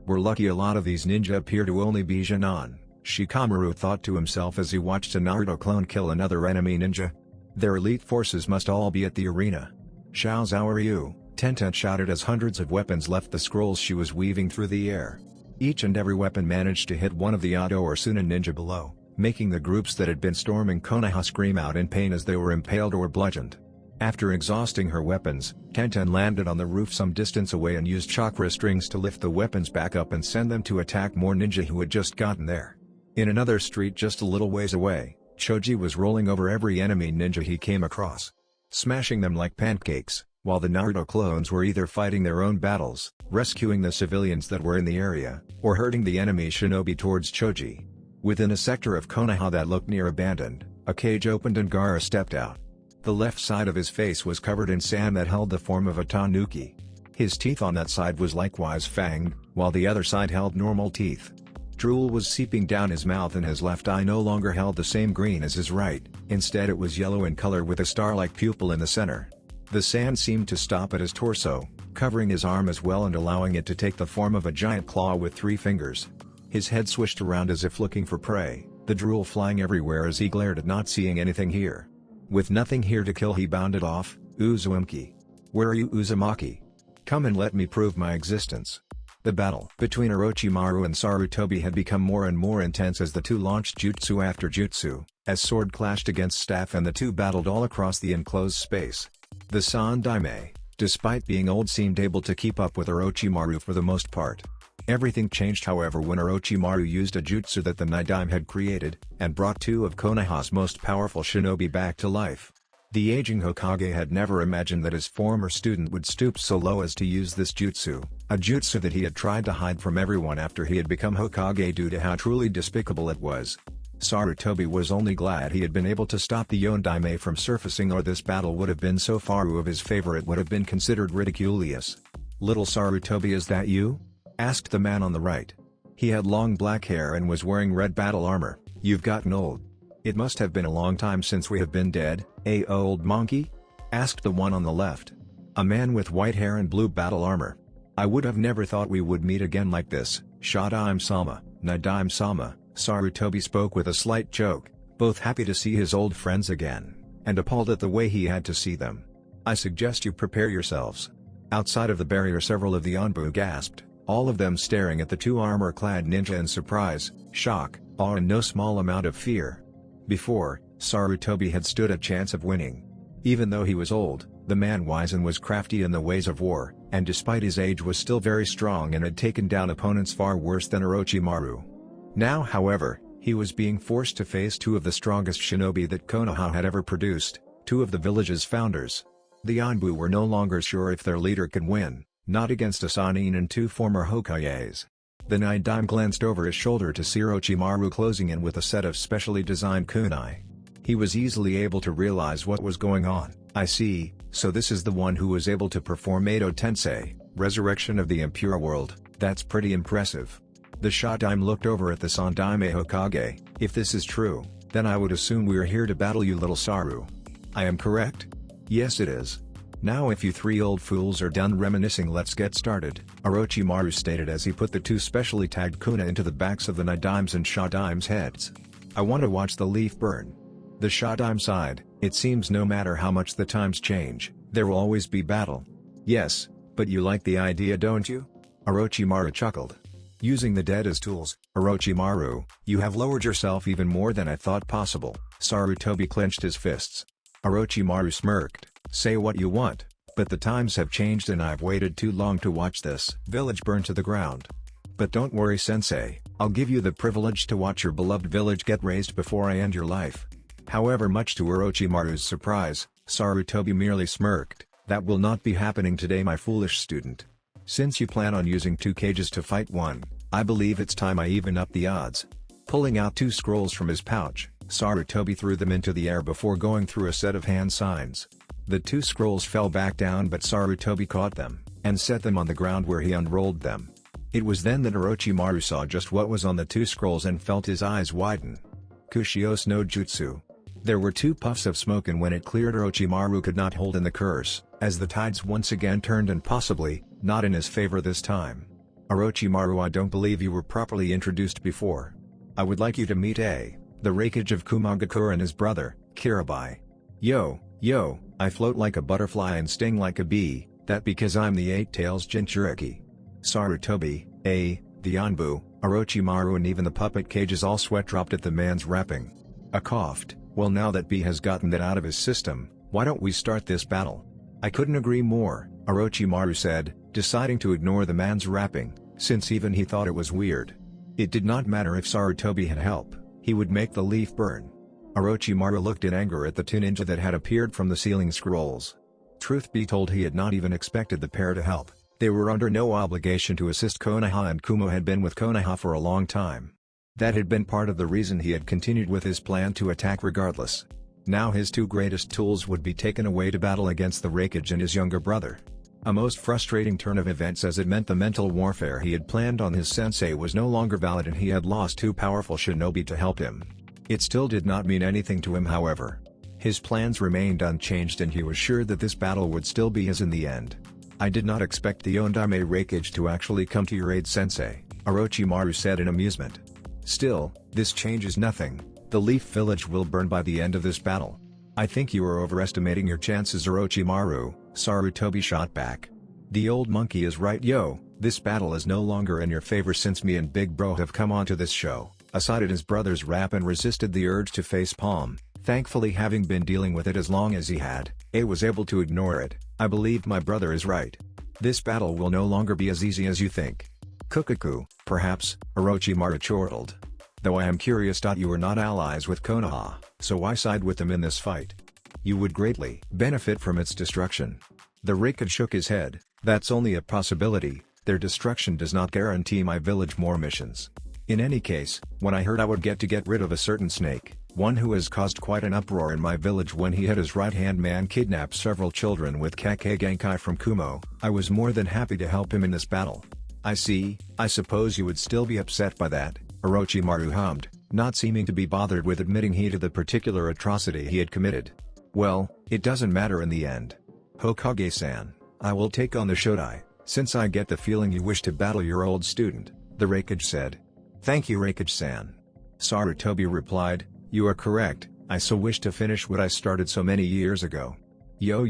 "We're lucky a lot of these ninja appear to only be Genin," Shikamaru thought to himself as he watched a Naruto clone kill another enemy ninja. "Their elite forces must all be at the arena." "Xiao Zhao Ryu," Tenten shouted as hundreds of weapons left the scrolls she was weaving through the air. Each and every weapon managed to hit one of the Ado or Sunin ninja below, making the groups that had been storming Konoha scream out in pain as they were impaled or bludgeoned. After exhausting her weapons, Tenten landed on the roof some distance away and used chakra strings to lift the weapons back up and send them to attack more ninja who had just gotten there. In another street just a little ways away, Choji was rolling over every enemy ninja he came across, smashing them like pancakes, while the Naruto clones were either fighting their own battles, rescuing the civilians that were in the area, or herding the enemy shinobi towards Choji. Within a sector of Konoha that looked near abandoned, a cage opened and Gaara stepped out. The left side of his face was covered in sand that held the form of a tanuki. His teeth on that side was likewise fanged, while the other side held normal teeth. Drool was seeping down his mouth and his left eye no longer held the same green as his right, instead it was yellow in color with a star-like pupil in the center. The sand seemed to stop at his torso, covering his arm as well and allowing it to take the form of a giant claw with 3 fingers. His head swished around as if looking for prey, the drool flying everywhere as he glared at not seeing anything here. With nothing here to kill he bounded off. "Uzumaki. Where are you, Uzumaki? Come and let me prove my existence." The battle between Orochimaru and Sarutobi had become more and more intense as the two launched jutsu after jutsu, as sword clashed against staff and the two battled all across the enclosed space. The Sandaime, despite being old, seemed able to keep up with Orochimaru for the most part. Everything changed however when Orochimaru used a jutsu that the Nidaime had created, and brought 2 of Konoha's most powerful shinobi back to life. The aging Hokage had never imagined that his former student would stoop so low as to use this jutsu, a jutsu that he had tried to hide from everyone after he had become Hokage due to how truly despicable it was. Sarutobi was only glad he had been able to stop the Yondaime from surfacing, or this battle would have been so far of his favor it would have been considered ridiculous. "Little Sarutobi, is that you?" asked the man on the right. He had long black hair and was wearing red battle armor. "You've gotten old. It must have been a long time since we have been dead, eh, old monkey?" asked the one on the left. A man with white hair and blue battle armor. "I would have never thought we would meet again like this, Shadaime-sama, Nidaime-sama," Sarutobi spoke with a slight joke, both happy to see his old friends again, and appalled at the way he had to see them. "I suggest you prepare yourselves." Outside of the barrier several of the Anbu gasped, all of them staring at the 2 armor-clad ninja in surprise, shock, awe and no small amount of fear. Before, Sarutobi had stood a chance of winning. Even though he was old, the man wise and was crafty in the ways of war, and despite his age was still very strong and had taken down opponents far worse than Orochimaru. Now however, he was being forced to face 2 of the strongest shinobi that Konoha had ever produced, 2 of the village's founders. The Anbu were no longer sure if their leader could win, not against a Sannin and 2 former Hokages. The Nidaime glanced over his shoulder to see Orochimaru closing in with a set of specially designed kunai. He was easily able to realize what was going on. "I see, so this is the one who was able to perform Edo Tensei, Resurrection of the Impure World. That's pretty impressive." The Shadaime looked over at the Sandaime Hokage. "If this is true, then I would assume we're here to battle you, little Saru. I am correct?" "Yes, it is. Now if you 3 old fools are done reminiscing, let's get started," Orochimaru stated as he put the 2 specially tagged kuna into the backs of the Nidaimes and Shadaime's heads. "I want to watch the leaf burn." The Shadaime sighed. "It seems no matter how much the times change, there will always be battle." "Yes, but you like the idea, don't you?" Orochimaru chuckled. Using the dead as tools, "Orochimaru, you have lowered yourself even more than I thought possible." Sarutobi clenched his fists. Orochimaru smirked. "Say what you want, but the times have changed and I've waited too long to watch this village burn to the ground. But don't worry, sensei, I'll give you the privilege to watch your beloved village get razed before I end your life." However, much to Orochimaru's surprise, Sarutobi merely smirked. "That will not be happening today, my foolish student. Since you plan on using 2 cages to fight one, I believe it's time I even up the odds." Pulling out 2 scrolls from his pouch, Sarutobi threw them into the air before going through a set of hand signs. The 2 scrolls fell back down, but Sarutobi caught them, and set them on the ground where he unrolled them. It was then that Orochimaru saw just what was on the 2 scrolls and felt his eyes widen. Kushios no Jutsu. There were 2 puffs of smoke, and when it cleared, Orochimaru could not hold in the curse. as the tides once again turned and possibly, not in his favor this time. Orochimaru, I don't believe you were properly introduced before. I would like you to meet the Raikage of Kumagakure and his brother, Kirabai. Yo, I float like a butterfly and sting like a bee, that because I'm the Eight Tails Jinchuriki. Sarutobi, the Anbu, Orochimaru and even the puppet cages all sweat dropped at the man's rapping. I coughed, well now that B has gotten that out of his system, why don't we start this battle? I couldn't agree more, Orochimaru said, deciding to ignore the man's rapping, since even he thought it was weird. It did not matter if Sarutobi had help, he would make the leaf burn. Orochimaru looked in anger at the two ninja that had appeared from the ceiling scrolls. Truth be told, he had not even expected the pair to help. They were under no obligation to assist Konoha, and Kumo had been with Konoha for a long time. That had been part of the reason he had continued with his plan to attack regardless. Now his two greatest tools would be taken away to battle against the Raikage and his younger brother. A most frustrating turn of events, as it meant the mental warfare he had planned on his sensei was no longer valid and he had lost two powerful shinobi to help him. It still did not mean anything to him, however. His plans remained unchanged and he was sure that this battle would still be his in the end. I did not expect the Yondaime Raikage to actually come to your aid, sensei, Orochimaru said in amusement. Still, this changes nothing. The Leaf Village will burn by the end of this battle. I think you are overestimating your chances, Orochimaru, Sarutobi shot back. The old monkey is right, yo, this battle is no longer in your favor since me and Big Bro have come onto this show. Aside at his brother's rap and resisted the urge to face palm, thankfully having been dealing with it as long as he had, A was able to ignore it. I believe my brother is right. This battle will no longer be as easy as you think. Kukaku, perhaps, Orochimaru chortled. Though I am curious. You are not allies with Konoha, so why side with them in this fight? You would greatly benefit from its destruction. The Raikage shook his head. That's only a possibility, their destruction does not guarantee my village more missions. In any case, when I heard I would get rid of a certain snake, one who has caused quite an uproar in my village when he had his right-hand man kidnap several children with Kake Genkai from Kumo, I was more than happy to help him in this battle. I see, I suppose you would still be upset by that, Orochimaru hummed, not seeming to be bothered with admitting he did the particular atrocity he had committed. Well, it doesn't matter in the end. Hokage-san, I will take on the Shodai, since I get the feeling you wish to battle your old student, the Raikage said. Thank you, Raikage-san. Sarutobi replied, you are correct, I so wish to finish what I started so many years ago. Yo,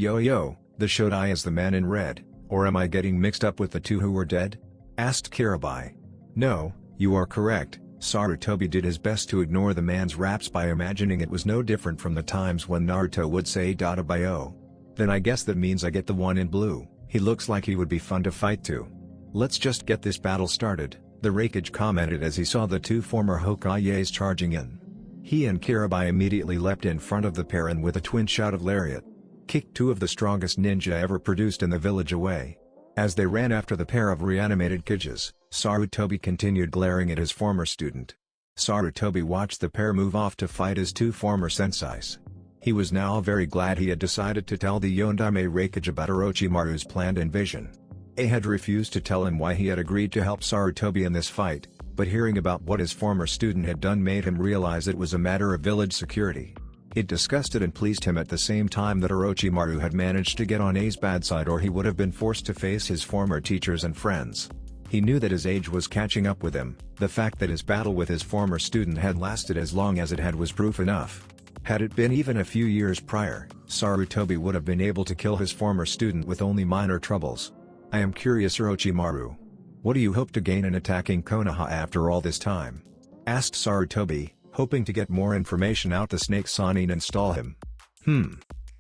the Shodai is the man in red, or am I getting mixed up with the two who were dead? Asked Kirabai. No, you are correct. Sarutobi did his best to ignore the man's raps by imagining it was no different from the times when Naruto would say Dadabayo. Then I guess that means I get the one in blue, he looks like he would be fun to fight too. Let's just get this battle started, the Raikage commented as he saw the two former Hokages charging in. He and Kirabai immediately leapt in front of the pair and with a twin shot of lariat, kicked two of the strongest ninja ever produced in the village away. As they ran after the pair of reanimated Kages, Sarutobi continued glaring at his former student. Sarutobi watched the pair move off to fight his two former senseis. He was now very glad he had decided to tell the Yondaime Raikage about Orochimaru's planned invasion. A had refused to tell him why he had agreed to help Sarutobi in this fight, but hearing about what his former student had done made him realize it was a matter of village security. It disgusted and pleased him at the same time that Orochimaru had managed to get on A's bad side, or he would have been forced to face his former teachers and friends. He knew that his age was catching up with him. The fact that his battle with his former student had lasted as long as it had was proof enough. Had it been even a few years prior, Sarutobi would have been able to kill his former student with only minor troubles. I am curious, Orochimaru. What do you hope to gain in attacking Konoha after all this time? Asked Sarutobi, hoping to get more information out the snake Sanin and stall him.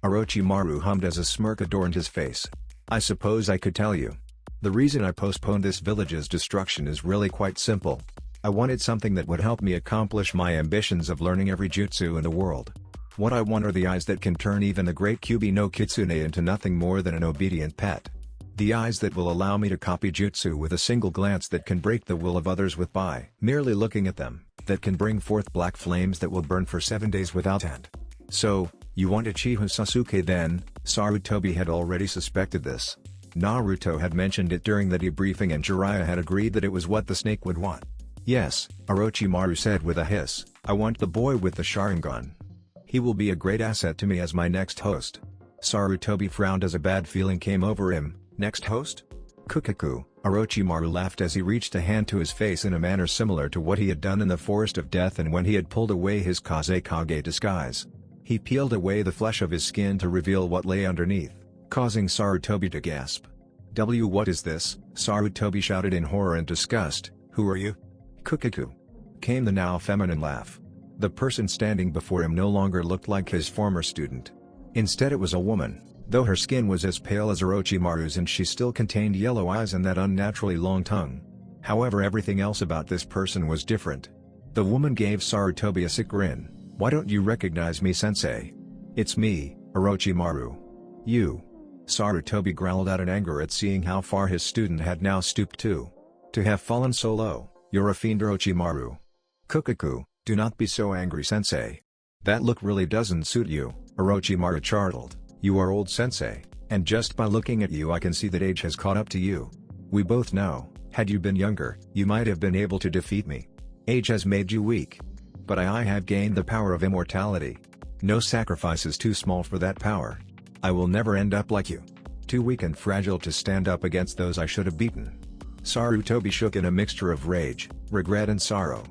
Orochimaru hummed as a smirk adorned his face. I suppose I could tell you. The reason I postponed this village's destruction is really quite simple. I wanted something that would help me accomplish my ambitions of learning every jutsu in the world. What I want are the eyes that can turn even the great Kyubi no Kitsune into nothing more than an obedient pet. The eyes that will allow me to copy jutsu with a single glance, that can break the will of others with by merely looking at them, that can bring forth black flames that will burn for 7 days without end. So, you want Uchiha Sasuke then? Sarutobi had already suspected this. Naruto had mentioned it during the debriefing and Jiraiya had agreed that it was what the snake would want. Yes, Orochimaru said with a hiss, I want the boy with the Sharingan. He will be a great asset to me as my next host. Sarutobi frowned as a bad feeling came over him. Next host? Kukaku. Orochimaru laughed as he reached a hand to his face in a manner similar to what he had done in the Forest of Death and when he had pulled away his Kazekage disguise. He peeled away the flesh of his skin to reveal what lay underneath, causing Sarutobi to gasp. What is this?" Sarutobi shouted in horror and disgust. "Who are you?" "Kukaku," came the now feminine laugh. The person standing before him no longer looked like his former student. Instead it was a woman, though her skin was as pale as Orochimaru's and she still contained yellow eyes and that unnaturally long tongue. However, everything else about this person was different. The woman gave Sarutobi a sick grin. "Why don't you recognize me, sensei?" "It's me, Orochimaru." "You?" Sarutobi growled out in anger at seeing how far his student had now stooped to have fallen so low. "You're a fiend, Orochimaru." "Kukaku, do not be so angry, sensei. That look really doesn't suit you," Orochimaru chortled. "You are old, sensei, and just by looking at you I can see that age has caught up to you. We both know, had you been younger, you might have been able to defeat me. Age has made you weak. But I have gained the power of immortality. No sacrifice is too small for that power. I will never end up like you. Too weak and fragile to stand up against those I should have beaten." Sarutobi shook in a mixture of rage, regret and sorrow.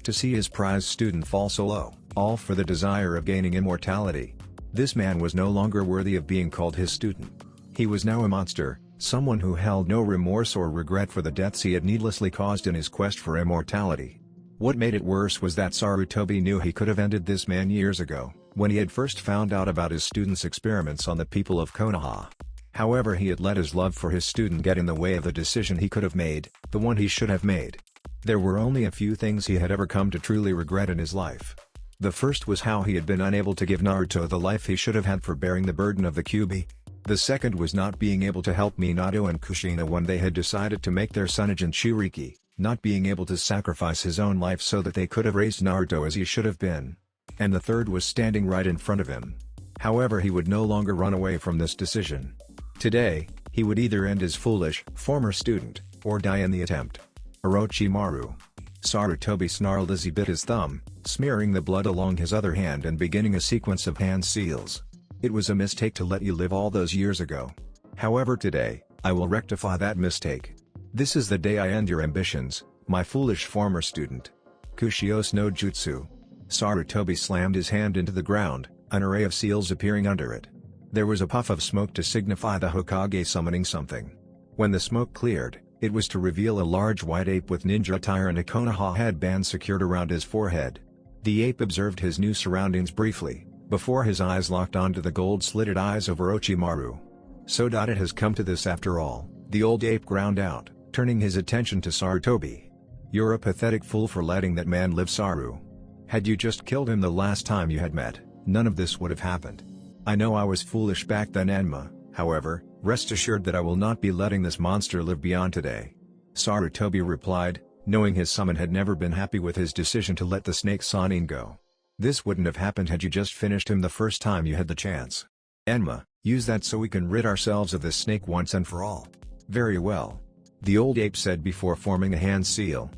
To see his prized student fall so low, all for the desire of gaining immortality. This man was no longer worthy of being called his student. He was now a monster, someone who held no remorse or regret for the deaths he had needlessly caused in his quest for immortality. What made it worse was that Sarutobi knew he could have ended this man years ago, when he had first found out about his student's experiments on the people of Konoha. However, he had let his love for his student get in the way of the decision he could have made, the one he should have made. There were only a few things he had ever come to truly regret in his life. The first was how he had been unable to give Naruto the life he should have had for bearing the burden of the Kyuubi. The second was not being able to help Minato and Kushina when they had decided to make their son Ijin Shiriki, not being able to sacrifice his own life so that they could have raised Naruto as he should have been. And the third was standing right in front of him. However, he would no longer run away from this decision. Today, he would either end his foolish, former student, or die in the attempt. "Orochimaru." Sarutobi snarled as he bit his thumb, smearing the blood along his other hand and beginning a sequence of hand seals. "It was a mistake to let you live all those years ago. However, today, I will rectify that mistake. This is the day I end your ambitions, my foolish former student." Kushios no Jutsu. Sarutobi slammed his hand into the ground, an array of seals appearing under it. There was a puff of smoke to signify the Hokage summoning something. When the smoke cleared, it was to reveal a large white ape with ninja attire and a Konoha headband secured around his forehead. The ape observed his new surroundings briefly, before his eyes locked onto the gold-slitted eyes of Orochimaru. "So it has come to this after all," the old ape ground out, turning his attention to Sarutobi. "You're a pathetic fool for letting that man live, Saru. Had you just killed him the last time you had met, none of this would have happened. I know I was foolish back then, Enma, however, rest assured that I will not be letting this monster live beyond today." Sarutobi replied, knowing his summon had never been happy with his decision to let the snake Sannin go. "This wouldn't have happened had you just finished him the first time you had the chance. Enma, use that so we can rid ourselves of this snake once and for all." "Very well," the old ape said before forming a hand seal.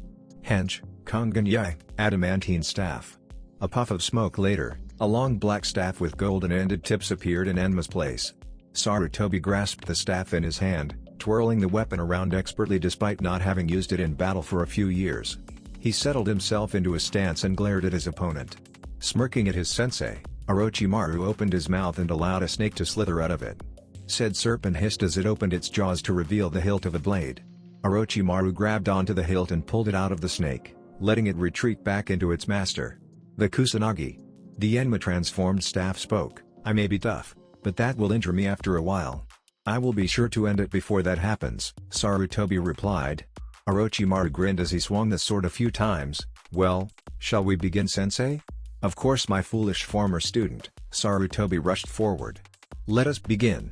"Hench, Konganyai, adamantine staff." A puff of smoke later, a long black staff with golden-ended tips appeared in Enma's place. Sarutobi grasped the staff in his hand, twirling the weapon around expertly despite not having used it in battle for a few years. He settled himself into a stance and glared at his opponent. Smirking at his sensei, Orochimaru opened his mouth and allowed a snake to slither out of it. Said serpent hissed as it opened its jaws to reveal the hilt of a blade. Orochimaru grabbed onto the hilt and pulled it out of the snake, letting it retreat back into its master. "The Kusanagi." The Enma transformed staff spoke, "I may be tough, but that will injure me after a while. I will be sure to end it before that happens," Sarutobi replied. Orochimaru grinned as he swung the sword a few times. "Well, shall we begin, sensei?" "Of course, my foolish former student." Sarutobi rushed forward. "Let us begin."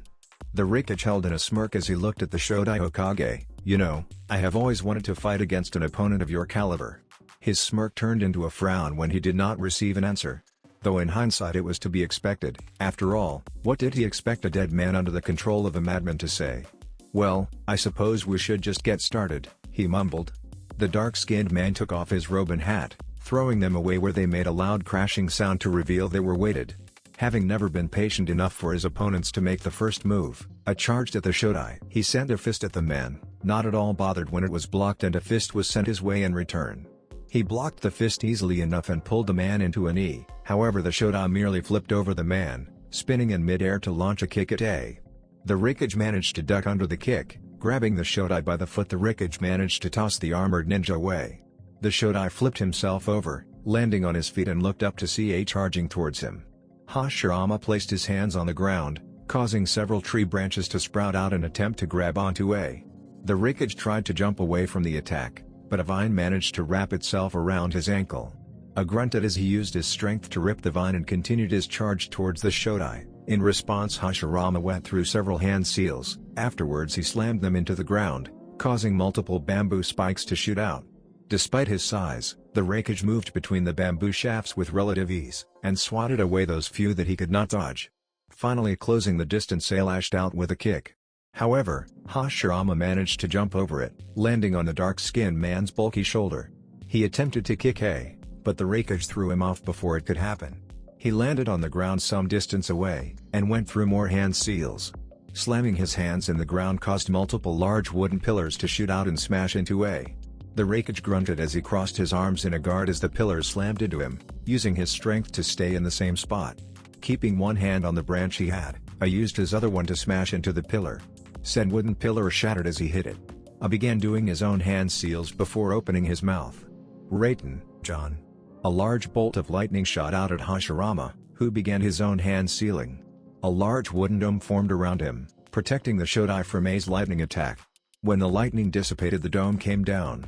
The Rikage held in a smirk as he looked at the Shodai Hokage. "You know, I have always wanted to fight against an opponent of your caliber." His smirk turned into a frown when he did not receive an answer. Though in hindsight it was to be expected, after all, what did he expect a dead man under the control of a madman to say? "Well, I suppose we should just get started," he mumbled. The dark-skinned man took off his robe and hat, throwing them away where they made a loud crashing sound to reveal they were weighted. Having never been patient enough for his opponents to make the first move, charged at the Shodai. He sent a fist at the man, not at all bothered when it was blocked and a fist was sent his way in return. He blocked the fist easily enough and pulled the man into a knee, however the Shodai merely flipped over the man, spinning in mid-air to launch a kick at A. The Hokage managed to duck under the kick, grabbing the Shodai by the foot. The Hokage managed to toss the armored ninja away. The Shodai flipped himself over, landing on his feet and looked up to see A charging towards him. Hashirama placed his hands on the ground, causing several tree branches to sprout out in an attempt to grab onto A. The Hokage tried to jump away from the attack, but a vine managed to wrap itself around his ankle. A grunted as he used his strength to rip the vine and continued his charge towards the Shodai. In response, Hashirama went through several hand seals. Afterwards he slammed them into the ground, causing multiple bamboo spikes to shoot out. Despite his size, the Hokage moved between the bamboo shafts with relative ease, and swatted away those few that he could not dodge. Finally closing the distance, he lashed out with a kick. However, Hashirama managed to jump over it, landing on the dark-skinned man's bulky shoulder. He attempted to kick A, but the Hokage threw him off before it could happen. He landed on the ground some distance away, and went through more hand seals. Slamming his hands in the ground caused multiple large wooden pillars to shoot out and smash into A. The Hokage grunted as he crossed his arms in a guard as the pillars slammed into him, using his strength to stay in the same spot. Keeping one hand on the branch he had, A used his other one to smash into the pillar. Said wooden pillar shattered as he hit it. A began doing his own hand seals before opening his mouth. Raiden, John. A large bolt of lightning shot out at Hashirama, who began his own hand sealing. A large wooden dome formed around him, protecting the Shodai from A's lightning attack. When the lightning dissipated, the dome came down.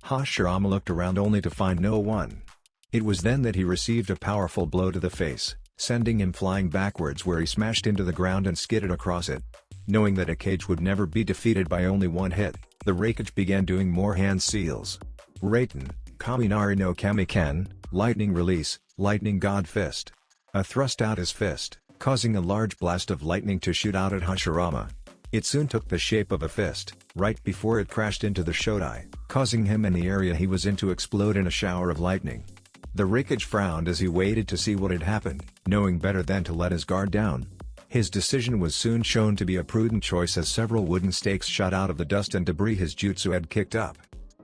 Hashirama looked around only to find no one. It was then that he received a powerful blow to the face, sending him flying backwards, where he smashed into the ground and skidded across it. Knowing that Hokage would never be defeated by only one hit, the Hokage began doing more hand seals. Raiden, Kaminari no Kamiken, Lightning Release, Lightning God Fist. A thrust out his fist, causing a large blast of lightning to shoot out at Hashirama. It soon took the shape of a fist, right before it crashed into the Shodai, causing him and the area he was in to explode in a shower of lightning. The Hokage frowned as he waited to see what had happened, knowing better than to let his guard down. His decision was soon shown to be a prudent choice, as several wooden stakes shot out of the dust and debris his jutsu had kicked up.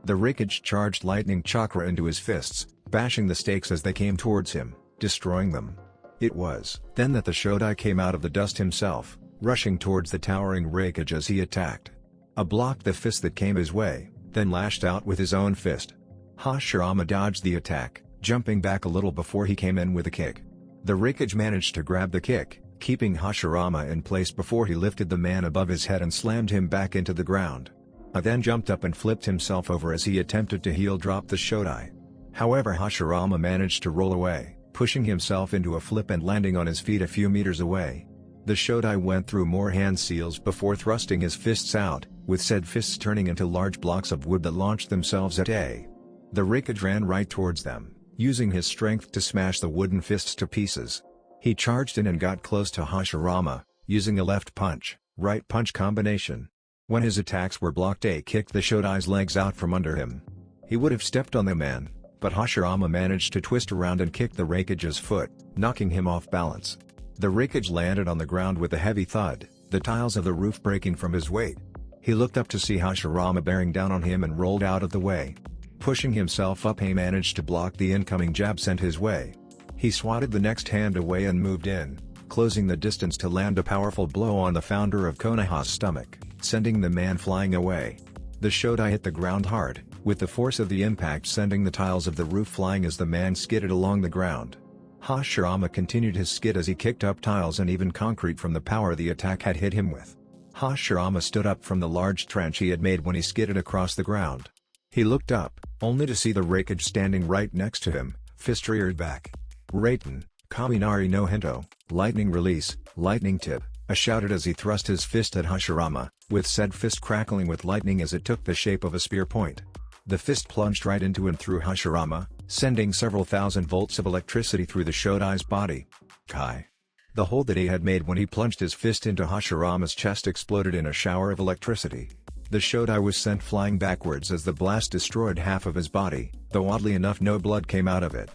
The Hokage charged lightning chakra into his fists, bashing the stakes as they came towards him, destroying them. It was then that the Shodai came out of the dust himself, rushing towards the towering Hokage as he attacked. A blocked the fist that came his way, then lashed out with his own fist. Hashirama dodged the attack, jumping back a little before he came in with a kick. The Hokage managed to grab the kick, keeping Hashirama in place before he lifted the man above his head and slammed him back into the ground. A then jumped up and flipped himself over as he attempted to heel drop the Shodai. However, Hashirama managed to roll away, pushing himself into a flip and landing on his feet a few meters away. The Shodai went through more hand seals before thrusting his fists out, with said fists turning into large blocks of wood that launched themselves at A. The Hokage ran right towards them, using his strength to smash the wooden fists to pieces. He charged in and got close to Hashirama, using a left punch, right punch combination. When his attacks were blocked, A kicked the Shodai's legs out from under him. He would have stepped on the man, but Hashirama managed to twist around and kick the Hokage's foot, knocking him off balance. The Hokage landed on the ground with a heavy thud, the tiles of the roof breaking from his weight. He looked up to see Hashirama bearing down on him and rolled out of the way. Pushing himself up, he managed to block the incoming jab sent his way. He swatted the next hand away and moved in, closing the distance to land a powerful blow on the founder of Konoha's stomach, sending the man flying away. The Shodai hit the ground hard, with the force of the impact sending the tiles of the roof flying as the man skidded along the ground. Hashirama continued his skid as he kicked up tiles and even concrete from the power the attack had hit him with. Hashirama stood up from the large trench he had made when he skidded across the ground. He looked up, only to see the Hokage standing right next to him, fist reared back. Raiden, Kaminari no Hento, Lightning Release, Lightning Tip, shouted as he thrust his fist at Hashirama, with said fist crackling with lightning as it took the shape of a spear point. The fist plunged right into and through Hashirama, sending several thousand volts of electricity through the Shodai's body. Kai. The hole that he had made when he plunged his fist into Hashirama's chest exploded in a shower of electricity. The Shodai was sent flying backwards as the blast destroyed half of his body, though oddly enough no blood came out of it.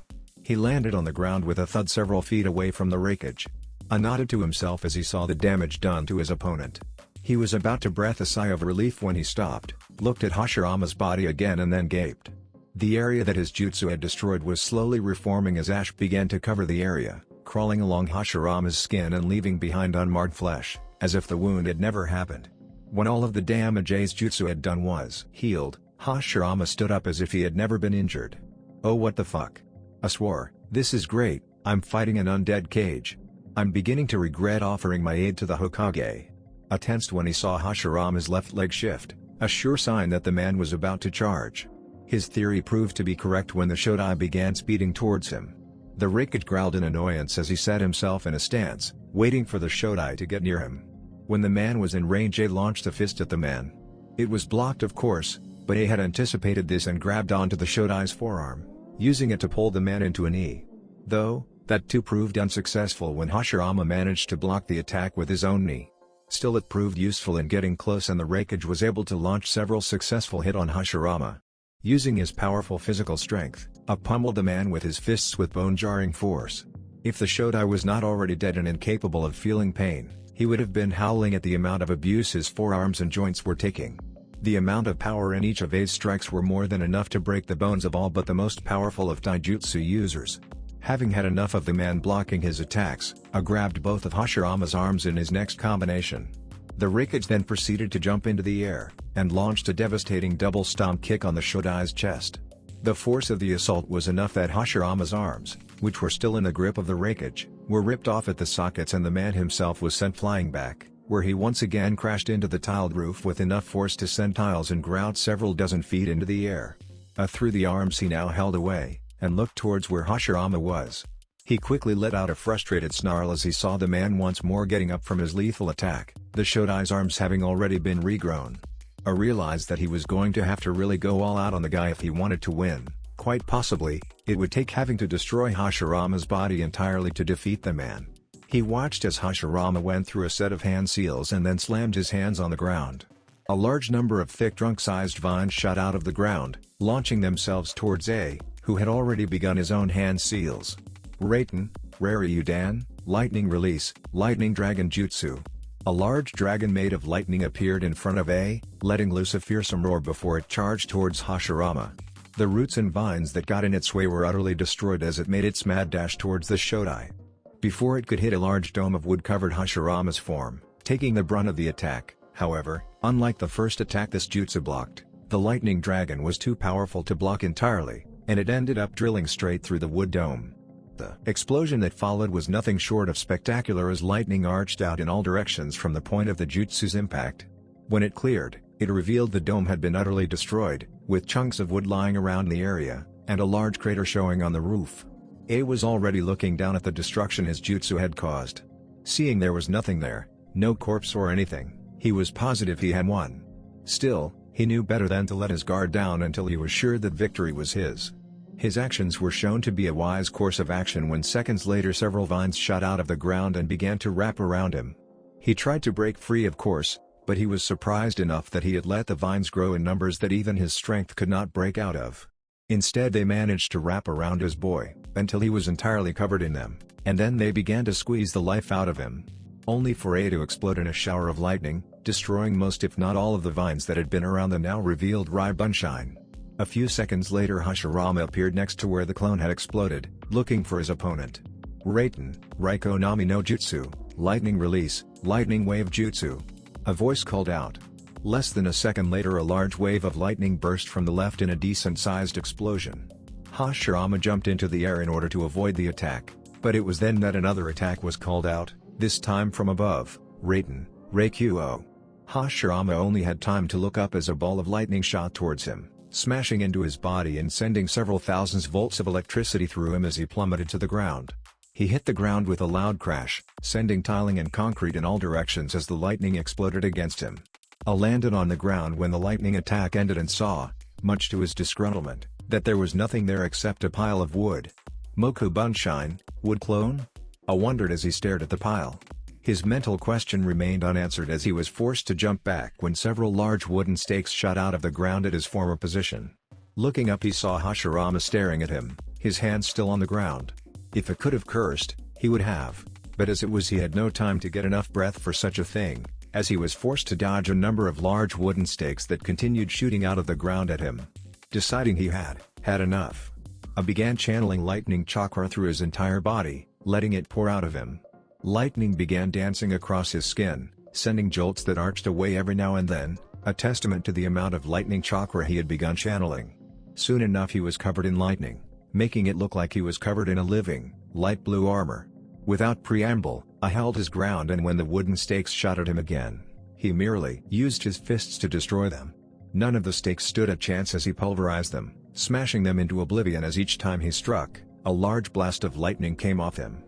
He landed on the ground with a thud several feet away from the wreckage. Nodded to himself as he saw the damage done to his opponent. He was about to breathe a sigh of relief when he stopped, looked at Hashirama's body again and then gaped. The area that his jutsu had destroyed was slowly reforming as ash began to cover the area, crawling along Hashirama's skin and leaving behind unmarred flesh, as if the wound had never happened. When all of the damage his jutsu had done was healed, Hashirama stood up as if he had never been injured. "Oh, what the fuck? I swore, this is great, I'm fighting an undead cage. I'm beginning to regret offering my aid to the Hokage." Tensed when he saw Hashirama's left leg shift, a sure sign that the man was about to charge. His theory proved to be correct when the Shodai began speeding towards him. The wreckage growled in annoyance as he set himself in a stance, waiting for the Shodai to get near him. When the man was in range, A launched a fist at the man. It was blocked, of course, but A had anticipated this and grabbed onto the Shodai's forearm, using it to pull the man into a knee. Though, that too proved unsuccessful when Hashirama managed to block the attack with his own knee. Still, it proved useful in getting close, and the wreckage was able to launch several successful hits on Hashirama. Using his powerful physical strength, A pummeled the man with his fists with bone-jarring force. If the Shodai was not already dead and incapable of feeling pain, he would have been howling at the amount of abuse his forearms and joints were taking. The amount of power in each of A's strikes were more than enough to break the bones of all but the most powerful of taijutsu users. Having had enough of the man blocking his attacks, A grabbed both of Hashirama's arms in his next combination. The wreckage then proceeded to jump into the air, and launched a devastating double stomp kick on the Shodai's chest. The force of the assault was enough that Hashirama's arms, which were still in the grip of the wreckage, were ripped off at the sockets, and the man himself was sent flying back, where he once again crashed into the tiled roof with enough force to send tiles and grout several dozen feet into the air. Through the arms he now held away, and looked towards where Hashirama was. He quickly let out a frustrated snarl as he saw the man once more getting up from his lethal attack, the Shodai's arms having already been regrown. I realized that he was going to have to really go all out on the guy if he wanted to win. Quite possibly, it would take having to destroy Hashirama's body entirely to defeat the man. He watched as Hashirama went through a set of hand seals and then slammed his hands on the ground. A large number of thick trunk-sized vines shot out of the ground, launching themselves towards A, who had already begun his own hand seals. Raiten, Raryudan, Lightning Release, Lightning Dragon Jutsu. A large dragon made of lightning appeared in front of A, letting loose a fearsome roar before it charged towards Hashirama. The roots and vines that got in its way were utterly destroyed as it made its mad dash towards the Shodai. Before it could hit, a large dome of wood covered Hashirama's form, taking the brunt of the attack. However, unlike the first attack this jutsu blocked, the lightning dragon was too powerful to block entirely, and it ended up drilling straight through the wood dome. The explosion that followed was nothing short of spectacular as lightning arched out in all directions from the point of the jutsu's impact. When it cleared, it revealed the dome had been utterly destroyed, with chunks of wood lying around the area, and a large crater showing on the roof. A was already looking down at the destruction his jutsu had caused. Seeing there was nothing there, no corpse or anything, he was positive he had won. Still, he knew better than to let his guard down until he was sure that victory was his. His actions were shown to be a wise course of action when seconds later several vines shot out of the ground and began to wrap around him. He tried to break free, of course, but he was surprised enough that he had let the vines grow in numbers that even his strength could not break out of. Instead, they managed to wrap around his boy, until he was entirely covered in them, and then they began to squeeze the life out of him. Only for A to explode in a shower of lightning, destroying most if not all of the vines that had been around the now revealed Raibunshine. A few seconds later, Hashirama appeared next to where the clone had exploded, looking for his opponent. Raiten, Raikonami no Jutsu, Lightning Release, Lightning Wave Jutsu. A voice called out. Less than a second later, a large wave of lightning burst from the left in a decent-sized explosion. Hashirama jumped into the air in order to avoid the attack, but it was then that another attack was called out, this time from above. Raiten, Reikuo. Hashirama only had time to look up as a ball of lightning shot towards him, smashing into his body and sending several thousands volts of electricity through him as he plummeted to the ground. He hit the ground with a loud crash, sending tiling and concrete in all directions as the lightning exploded against him. A landed on the ground when the lightning attack ended and saw, much to his disgruntlement, that there was nothing there except a pile of wood. Moku Bunshine, wood clone? A wondered as he stared at the pile. His mental question remained unanswered as he was forced to jump back when several large wooden stakes shot out of the ground at his former position. Looking up, he saw Hashirama staring at him, his hands still on the ground. If it could have cursed, he would have, but as it was he had no time to get enough breath for such a thing, as he was forced to dodge a number of large wooden stakes that continued shooting out of the ground at him. Deciding he had enough, I began channeling lightning chakra through his entire body, letting it pour out of him. Lightning began dancing across his skin, sending jolts that arched away every now and then, a testament to the amount of lightning chakra he had begun channeling. Soon enough he was covered in lightning, making it look like he was covered in a living, light blue armor. Without preamble, I held his ground, and when the wooden stakes shot at him again, he merely used his fists to destroy them. None of the stakes stood a chance as he pulverized them, smashing them into oblivion as each time he struck, a large blast of lightning came off him.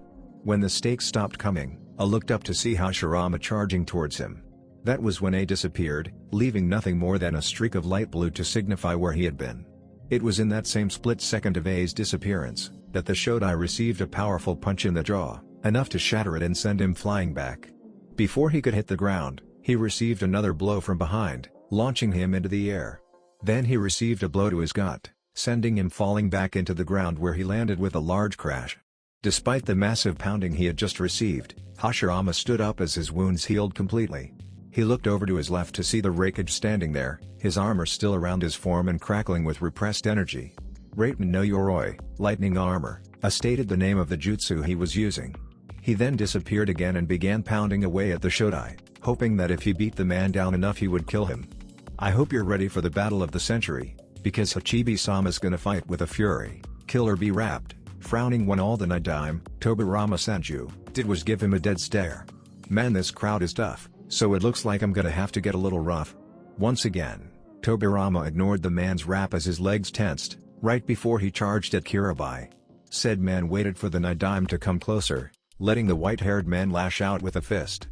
When the stakes stopped coming, I looked up to see Hashirama charging towards him. That was when A disappeared, leaving nothing more than a streak of light blue to signify where he had been. It was in that same split second of A's disappearance, that the Shodai received a powerful punch in the jaw, enough to shatter it and send him flying back. Before he could hit the ground, he received another blow from behind, launching him into the air. Then he received a blow to his gut, sending him falling back into the ground where he landed with a large crash. Despite the massive pounding he had just received, Hashirama stood up as his wounds healed completely. He looked over to his left to see the Raikage standing there, his armor still around his form and crackling with repressed energy. Raiten no Yoroi, lightning armor, stated the name of the jutsu he was using. He then disappeared again and began pounding away at the Shodai, hoping that if he beat the man down enough he would kill him. I hope you're ready for the battle of the century, because Hachibi-sama's gonna fight with a fury, kill or be wrapped. Frowning when all the Nidaime, Tobirama Sanju, did was give him a dead stare. Man, this crowd is tough, so it looks like I'm gonna have to get a little rough. Once again, Tobirama ignored the man's rap as his legs tensed, right before he charged at Kirabai. Said man waited for the Nidaime to come closer, letting the white-haired man lash out with a fist.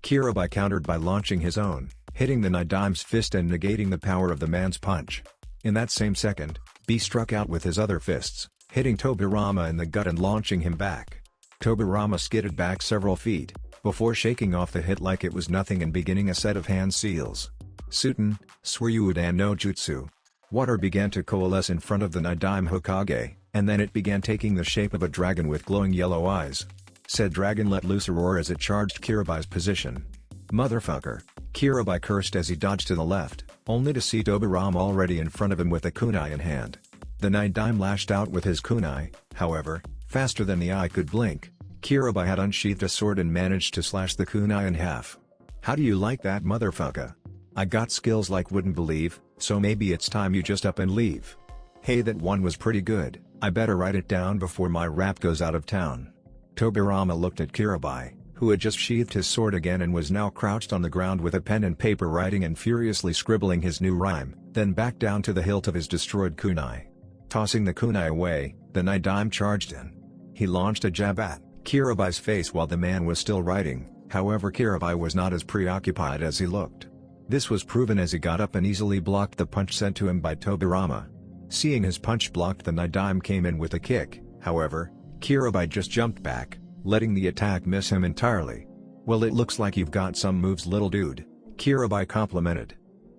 Kirabai countered by launching his own, hitting the Nidaime's fist and negating the power of the man's punch. In that same second, B struck out with his other fists, hitting Tobirama in the gut and launching him back. Tobirama skidded back several feet, before shaking off the hit like it was nothing and beginning a set of hand seals. Suten, Suryudan no Jutsu. Water began to coalesce in front of the Nidaime Hokage, and then it began taking the shape of a dragon with glowing yellow eyes. Said dragon let loose a roar as it charged Kiribai's position. Motherfucker, Kirabai cursed as he dodged to the left, only to see Tobirama already in front of him with a kunai in hand. The Nidaime lashed out with his kunai, however, faster than the eye could blink. Kirabai had unsheathed a sword and managed to slash the kunai in half. How do you like that, motherfucker? I got skills like wouldn't believe, so maybe it's time you just up and leave. Hey, that one was pretty good, I better write it down before my rap goes out of town. Tobirama looked at Kirabai, who had just sheathed his sword again and was now crouched on the ground with a pen and paper writing and furiously scribbling his new rhyme, then back down to the hilt of his destroyed kunai. Tossing the kunai away, the Nidaime charged in. He launched a jab at Kiribai's face while the man was still writing, however Kirabai was not as preoccupied as he looked. This was proven as he got up and easily blocked the punch sent to him by Tobirama. Seeing his punch blocked, the Nidaime came in with a kick, however, Kirabai just jumped back, letting the attack miss him entirely. Well, it looks like you've got some moves, little dude, Kirabai complimented.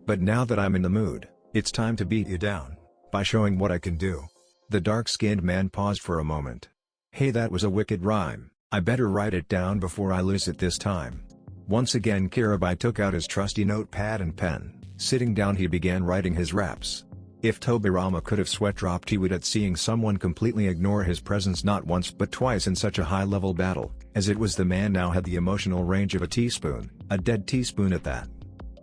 But now that I'm in the mood, it's time to beat you down, by showing what I can do. The dark-skinned man paused for a moment. Hey, that was a wicked rhyme, I better write it down before I lose it this time. Once again Kirabai took out his trusty notepad and pen. Sitting down he began writing his raps. If Tobirama could have sweat-dropped he would at seeing someone completely ignore his presence not once but twice in such a high-level battle, as it was the man now had the emotional range of a teaspoon, a dead teaspoon at that.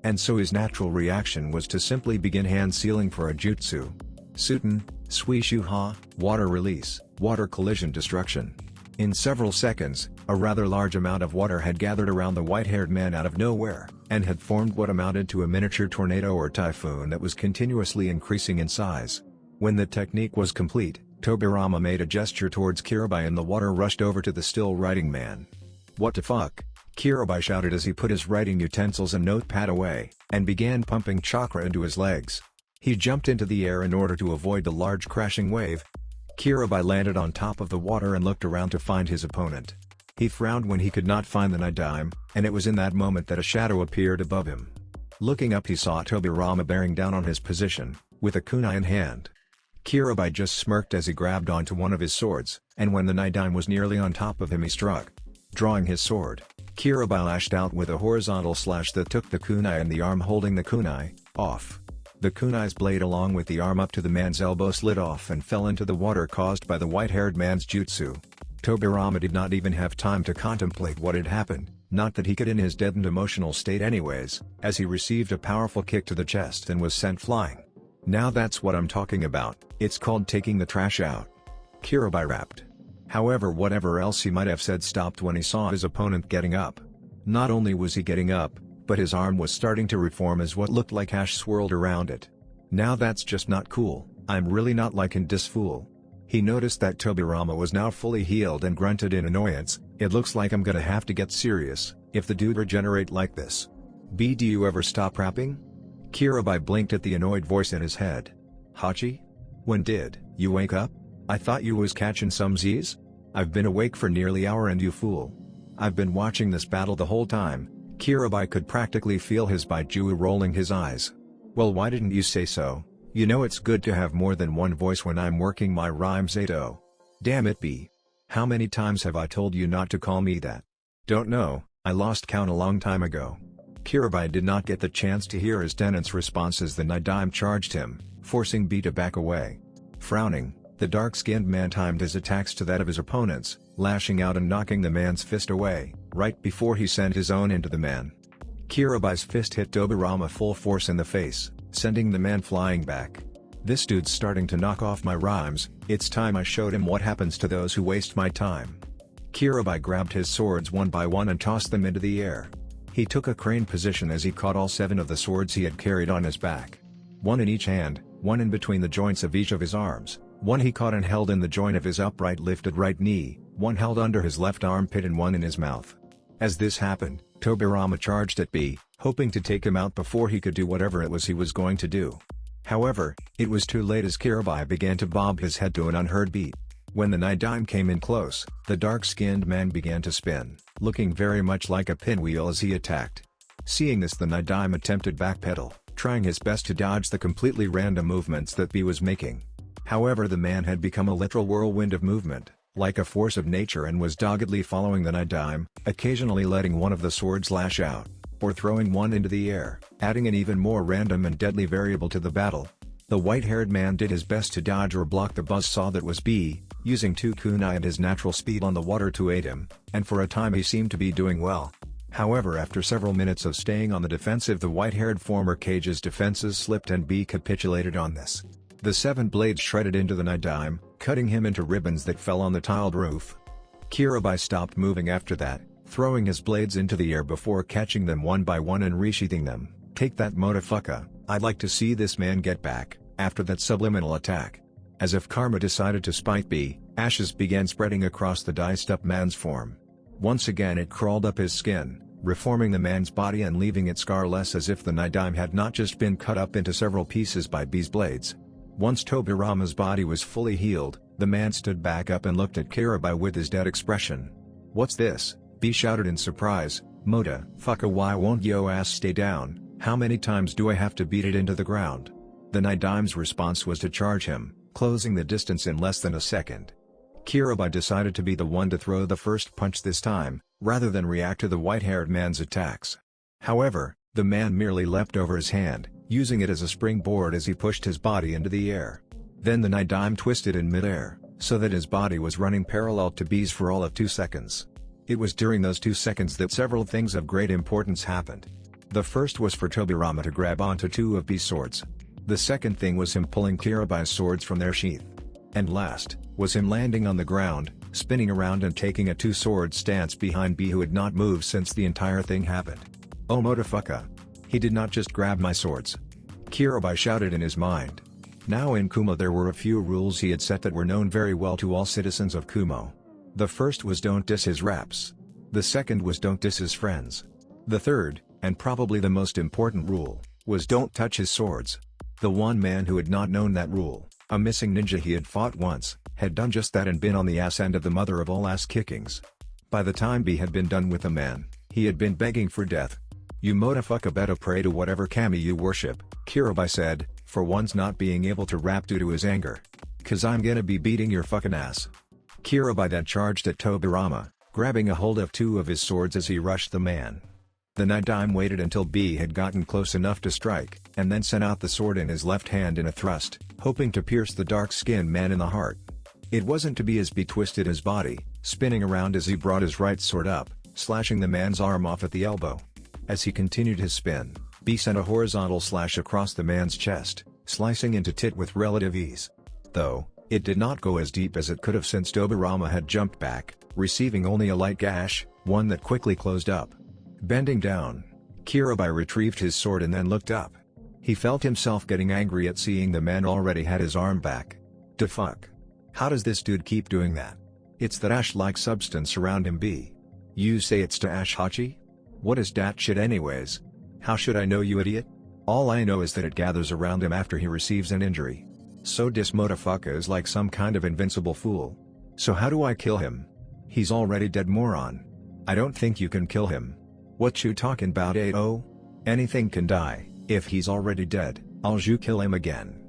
And so his natural reaction was to simply begin hand-sealing for a jutsu. Suten, Suishuha, water release, water collision destruction. In several seconds, a rather large amount of water had gathered around the white-haired man out of nowhere, and had formed what amounted to a miniature tornado or typhoon that was continuously increasing in size. When the technique was complete, Tobirama made a gesture towards Kirabai and the water rushed over to the still writing man. What the fuck? Kirabai shouted as he put his writing utensils and notepad away, and began pumping chakra into his legs. He jumped into the air in order to avoid the large crashing wave. Kirabai landed on top of the water and looked around to find his opponent. He frowned when he could not find the Nidaime, and it was in that moment that a shadow appeared above him. Looking up he saw Tobirama bearing down on his position, with a kunai in hand. Kirabai just smirked as he grabbed onto one of his swords, and when the Naidime was nearly on top of him he struck. Drawing his sword, Kirabai lashed out with a horizontal slash that took the kunai and the arm holding the kunai off. The kunai's blade along with the arm up to the man's elbow slid off and fell into the water caused by the white-haired man's jutsu. Tobirama did not even have time to contemplate what had happened, not that he could in his deadened emotional state anyways, as he received a powerful kick to the chest and was sent flying. Now that's what I'm talking about, it's called taking the trash out. Kirabai rapped. However, whatever else he might have said stopped when he saw his opponent getting up. Not only was he getting up, but his arm was starting to reform as what looked like ash swirled around it. Now that's just not cool, I'm really not liking this fool. He noticed that Tobirama was now fully healed and grunted in annoyance, it looks like I'm gonna have to get serious, if the dude regenerate like this. B, do you ever stop rapping? Kirabai blinked at the annoyed voice in his head. Hachi? When did you wake up? I thought you was catching some Z's? I've been awake for nearly hour and you fool. I've been watching this battle the whole time. Kirabai could practically feel his Baiju rolling his eyes. Well, why didn't you say so? You know it's good to have more than one voice when I'm working my rhymes. Zato. Damn it, B. How many times have I told you not to call me that? Don't know, I lost count a long time ago. Kirabai did not get the chance to hear his tenant's response as the Naidime charged him, forcing B to back away. Frowning, the dark-skinned man timed his attacks to that of his opponents, lashing out and knocking the man's fist away, right before he sent his own into the man. Kirabai's fist hit Tobirama full force in the face, sending the man flying back. This dude's starting to knock off my rhymes, it's time I showed him what happens to those who waste my time. Kirabai grabbed his swords one by one and tossed them into the air. He took a crane position as he caught all 7 of the swords he had carried on his back. One in each hand, one in between the joints of each of his arms, one he caught and held in the joint of his upright lifted right knee, one held under his left armpit and one in his mouth. As this happened, Tobirama charged at B, hoping to take him out before he could do whatever it was he was going to do. However, it was too late as Kirabai began to bob his head to an unheard beat. When the Naidime came in close, the dark-skinned man began to spin, looking very much like a pinwheel as he attacked. Seeing this, the Naidime attempted backpedal, trying his best to dodge the completely random movements that B was making. However, the man had become a literal whirlwind of movement, like a force of nature, and was doggedly following the Naidime, occasionally letting one of the swords lash out, or throwing one into the air, adding an even more random and deadly variable to the battle. The white-haired man did his best to dodge or block the buzzsaw that was B, using 2 kunai and his natural speed on the water to aid him, and for a time he seemed to be doing well. However, after several minutes of staying on the defensive, the white-haired former Kage's defenses slipped and B capitulated on this. The 7 blades shredded into the Naidime, cutting him into ribbons that fell on the tiled roof. Kirabai stopped moving after that, throwing his blades into the air before catching them one by one and resheathing them. Take that, motherfucker, I'd like to see this man get back, after that subliminal attack. As if karma decided to spite B, ashes began spreading across the diced-up man's form. Once again it crawled up his skin, reforming the man's body and leaving it scarless as if the Naidime had not just been cut up into several pieces by B's blades. Once Tobirama's body was fully healed, the man stood back up and looked at Kirabai with his dead expression. What's this? B shouted in surprise. Mota, fucker, why won't yo ass stay down? How many times do I have to beat it into the ground? The Naidime's response was to charge him, closing the distance in less than a second. Kirabai decided to be the one to throw the first punch this time, rather than react to the white-haired man's attacks. However, the man merely leapt over his hand, using it as a springboard as he pushed his body into the air. Then the Naidime twisted in midair, so that his body was running parallel to B's for all of 2 seconds. It was during those 2 seconds that several things of great importance happened. The first was for Tobirama to grab onto 2 of B's swords. The second thing was him pulling Kirabai's swords from their sheath. And last, was him landing on the ground, spinning around and taking a 2-sword stance behind B, who had not moved since the entire thing happened. Oh motherfucker! He did not just grab my swords. Kirabai shouted in his mind. Now in Kumo there were a few rules he had set that were known very well to all citizens of Kumo. The first was don't diss his raps. The second was don't diss his friends. The third, and probably the most important rule, was don't touch his swords. The one man who had not known that rule, a missing ninja he had fought once, had done just that and been on the ass end of the mother of all ass kickings. By the time B had been done with the man, he had been begging for death. You motherfucker better pray to whatever kami you worship, Kirabai said, for once not being able to rap due to his anger. 'Cause I'm gonna be beating your fucking ass." Shinobi then charged at Tobirama, grabbing a hold of two of his swords as he rushed the man. The Nadim waited until B had gotten close enough to strike, and then sent out the sword in his left hand in a thrust, hoping to pierce the dark-skinned man in the heart. It wasn't to be as B twisted his body, spinning around as he brought his right sword up, slashing the man's arm off at the elbow. As he continued his spin, B sent a horizontal slash across the man's chest, slicing into tit with relative ease. Though, it did not go as deep as it could have since Tobirama had jumped back, receiving only a light gash, one that quickly closed up. Bending down, Shinobi retrieved his sword and then looked up. He felt himself getting angry at seeing the man already had his arm back. Da fuck. How does this dude keep doing that? It's that ash-like substance around him. B. You say it's to ash hachi? What is dat shit anyways? How should I know, you idiot? All I know is that it gathers around him after he receives an injury. So dis motherfucker is like some kind of invincible fool. So how do I kill him? He's already dead, moron. I don't think you can kill him. What you talking about, A.O.? Anything can die. If he's already dead, I'll you kill him again.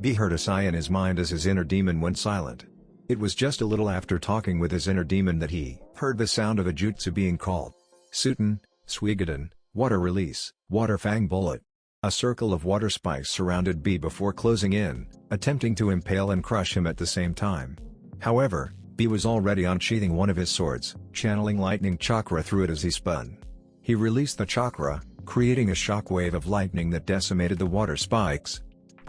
B heard a sigh in his mind as his inner demon went silent. It was just a little after talking with his inner demon that he heard the sound of a jutsu being called. Suiten, Suigaden, Water Release, Water Fang Bullet. A circle of water spikes surrounded B before closing in, attempting to impale and crush him at the same time. However, B was already unsheathing one of his swords, channeling lightning chakra through it as he spun. He released the chakra, creating a shockwave of lightning that decimated the water spikes.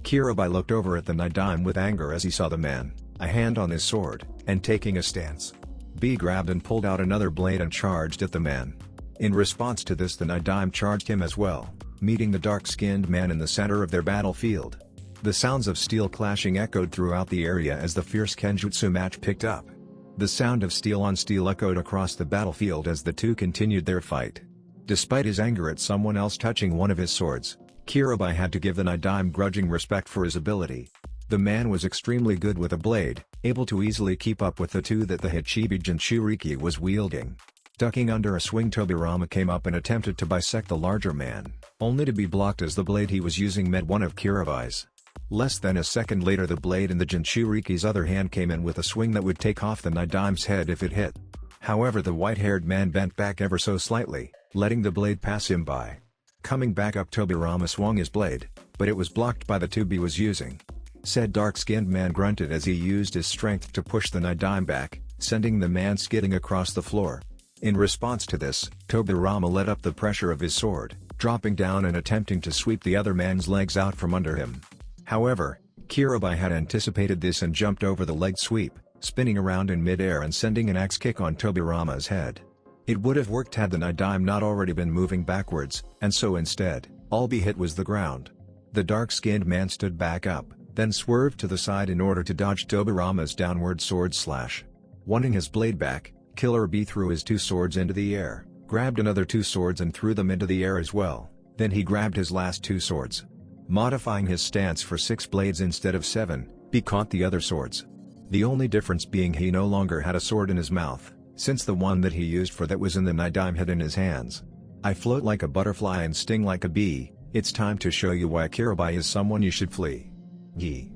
Shinobi looked over at the Nadim with anger as he saw the man, a hand on his sword, and taking a stance. B grabbed and pulled out another blade and charged at the man. In response to this, the Nadim charged him as well, meeting the dark-skinned man in the center of their battlefield. The sounds of steel clashing echoed throughout the area as the fierce kenjutsu match picked up. The sound of steel on steel echoed across the battlefield as the two continued their fight. Despite his anger at someone else touching one of his swords, Shinobi had to give the Nadim grudging respect for his ability. The man was extremely good with a blade, able to easily keep up with the two that the Hachibi Jinchuriki was wielding. Ducking under a swing, Tobirama came up and attempted to bisect the larger man, only to be blocked as the blade he was using met one of Shinobi's. Less than a second later, the blade in the Jinchuriki's other hand came in with a swing that would take off the Nadim's head if it hit. However, the white-haired man bent back ever so slightly, letting the blade pass him by. Coming back up, Tobirama swung his blade, but it was blocked by the tube he was using. Said dark-skinned man grunted as he used his strength to push the Nadim back, sending the man skidding across the floor. In response to this, Tobirama let up the pressure of his sword, dropping down and attempting to sweep the other man's legs out from under him. However, Shinobi had anticipated this and jumped over the leg sweep, spinning around in mid-air and sending an axe kick on Tobirama's head. It would have worked had the Nadim not already been moving backwards, and so instead, all he hit was the ground. The dark-skinned man stood back up, then swerved to the side in order to dodge Tobirama's downward sword slash. Wanting his blade back, Killer B threw his two swords into the air, grabbed another two swords and threw them into the air as well. Then he grabbed his last two swords. Modifying his stance for 6 blades instead of 7, he caught the other swords. The only difference being he no longer had a sword in his mouth, since the one that he used for that was in the Nadim had in his hands. I float like a butterfly and sting like a bee. It's time to show you why Shinobi is someone you should flee. Ye.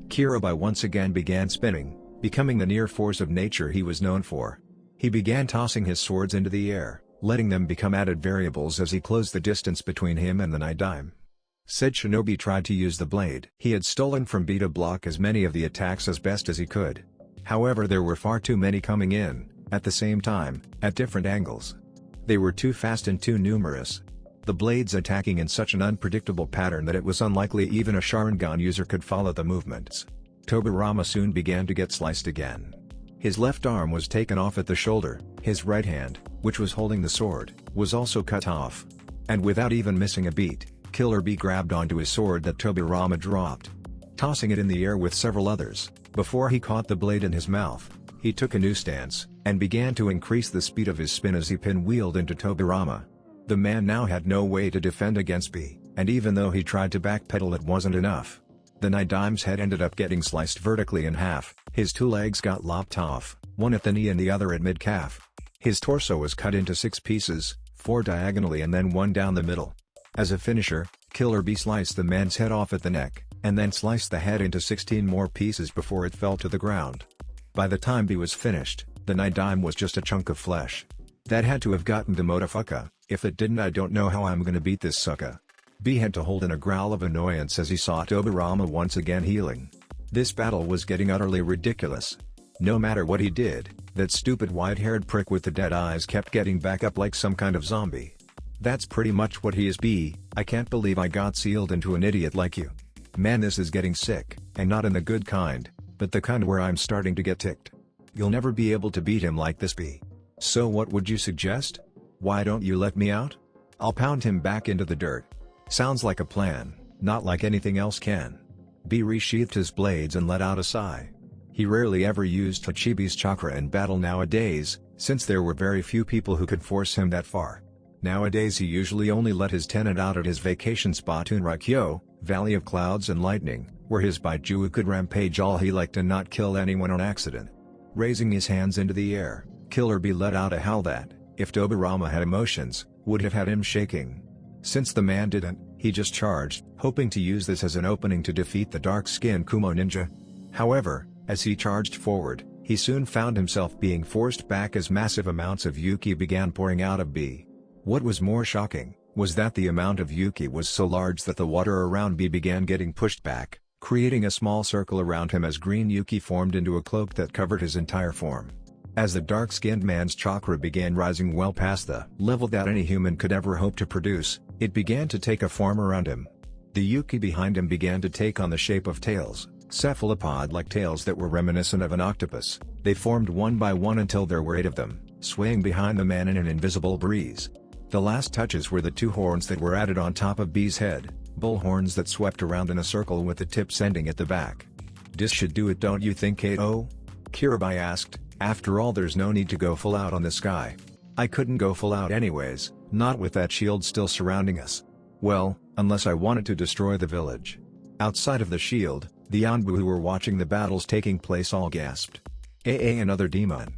Shinobi once again began spinning, becoming the near force of nature he was known for. He began tossing his swords into the air, letting them become added variables as he closed the distance between him and the Nadim. Said Shinobi tried to use the blade he had stolen from B to block as many of the attacks as best as he could. However, there were far too many coming in, at the same time, at different angles. They were too fast and too numerous. The blades attacking in such an unpredictable pattern that it was unlikely even a Sharingan user could follow the movements. Tobirama soon began to get sliced again. His left arm was taken off at the shoulder, his right hand, which was holding the sword, was also cut off. And without even missing a beat, Killer B grabbed onto his sword that Tobirama dropped. Tossing it in the air with several others, before he caught the blade in his mouth, he took a new stance, and began to increase the speed of his spin as he pinwheeled into Tobirama. The man now had no way to defend against B, and even though he tried to backpedal, it wasn't enough. The Nadim's head ended up getting sliced vertically in half, his 2 legs got lopped off, one at the knee and the other at mid-calf. His torso was cut into 6 pieces, 4 diagonally and then 1 down the middle. As a finisher, Killer B sliced the man's head off at the neck, and then sliced the head into 16 more pieces before it fell to the ground. By the time B was finished, the Nidime was just a chunk of flesh. That had to have gotten to motherfucker. If it didn't, I don't know how I'm gonna beat this sucker. B had to hold in a growl of annoyance as he saw Tobirama once again healing. This battle was getting utterly ridiculous. No matter what he did, that stupid white-haired prick with the dead eyes kept getting back up like some kind of zombie. That's pretty much what he is. B, I can't believe I got sealed into an idiot like you. Man, this is getting sick, and not in the good kind, but the kind where I'm starting to get ticked. You'll never be able to beat him like this, B. So what would you suggest? Why don't you let me out? I'll pound him back into the dirt. Sounds like a plan, not like anything else can. B resheathed his blades and let out a sigh. He rarely ever used Hachibi's chakra in battle nowadays, since there were very few people who could force him that far. Nowadays he usually only let his tenant out at his vacation spot Unraikyo, Valley of Clouds and Lightning, where his Baiju could rampage all he liked and not kill anyone on accident. Raising his hands into the air, Killer B let out a howl that, if Tobirama had emotions, would have had him shaking. Since the man didn't, he just charged, hoping to use this as an opening to defeat the dark-skinned Kumo ninja. However, as he charged forward, he soon found himself being forced back as massive amounts of Yuki began pouring out of B. What was more shocking, was that the amount of Yuki was so large that the water around B began getting pushed back, creating a small circle around him as green Yuki formed into a cloak that covered his entire form. As the dark-skinned man's chakra began rising well past the level that any human could ever hope to produce, it began to take a form around him. The Yuki behind him began to take on the shape of tails, cephalopod-like tails that were reminiscent of an octopus. They formed one by one until there were 8 of them, swaying behind the man in an invisible breeze. The last touches were the 2 horns that were added on top of B's head, bull horns that swept around in a circle with the tips ending at the back. This should do it, don't you think, Kato? Kirabai asked. After all, there's no need to go full out on this guy. I couldn't go full out anyways, not with that shield still surrounding us. Well, unless I wanted to destroy the village. Outside of the shield, the Anbu who were watching the battles taking place all gasped. Another demon.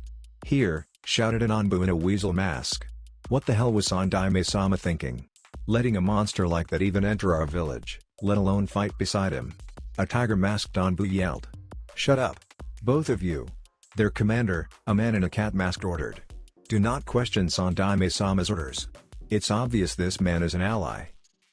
Here, shouted an Anbu in a weasel mask. What the hell was Sandaime-sama thinking? Letting a monster like that even enter our village, let alone fight beside him. A tiger-masked Anbu yelled. Shut up. Both of you. Their commander, a man in a cat mask, ordered. Do not question Sandaime-sama's orders. It's obvious this man is an ally.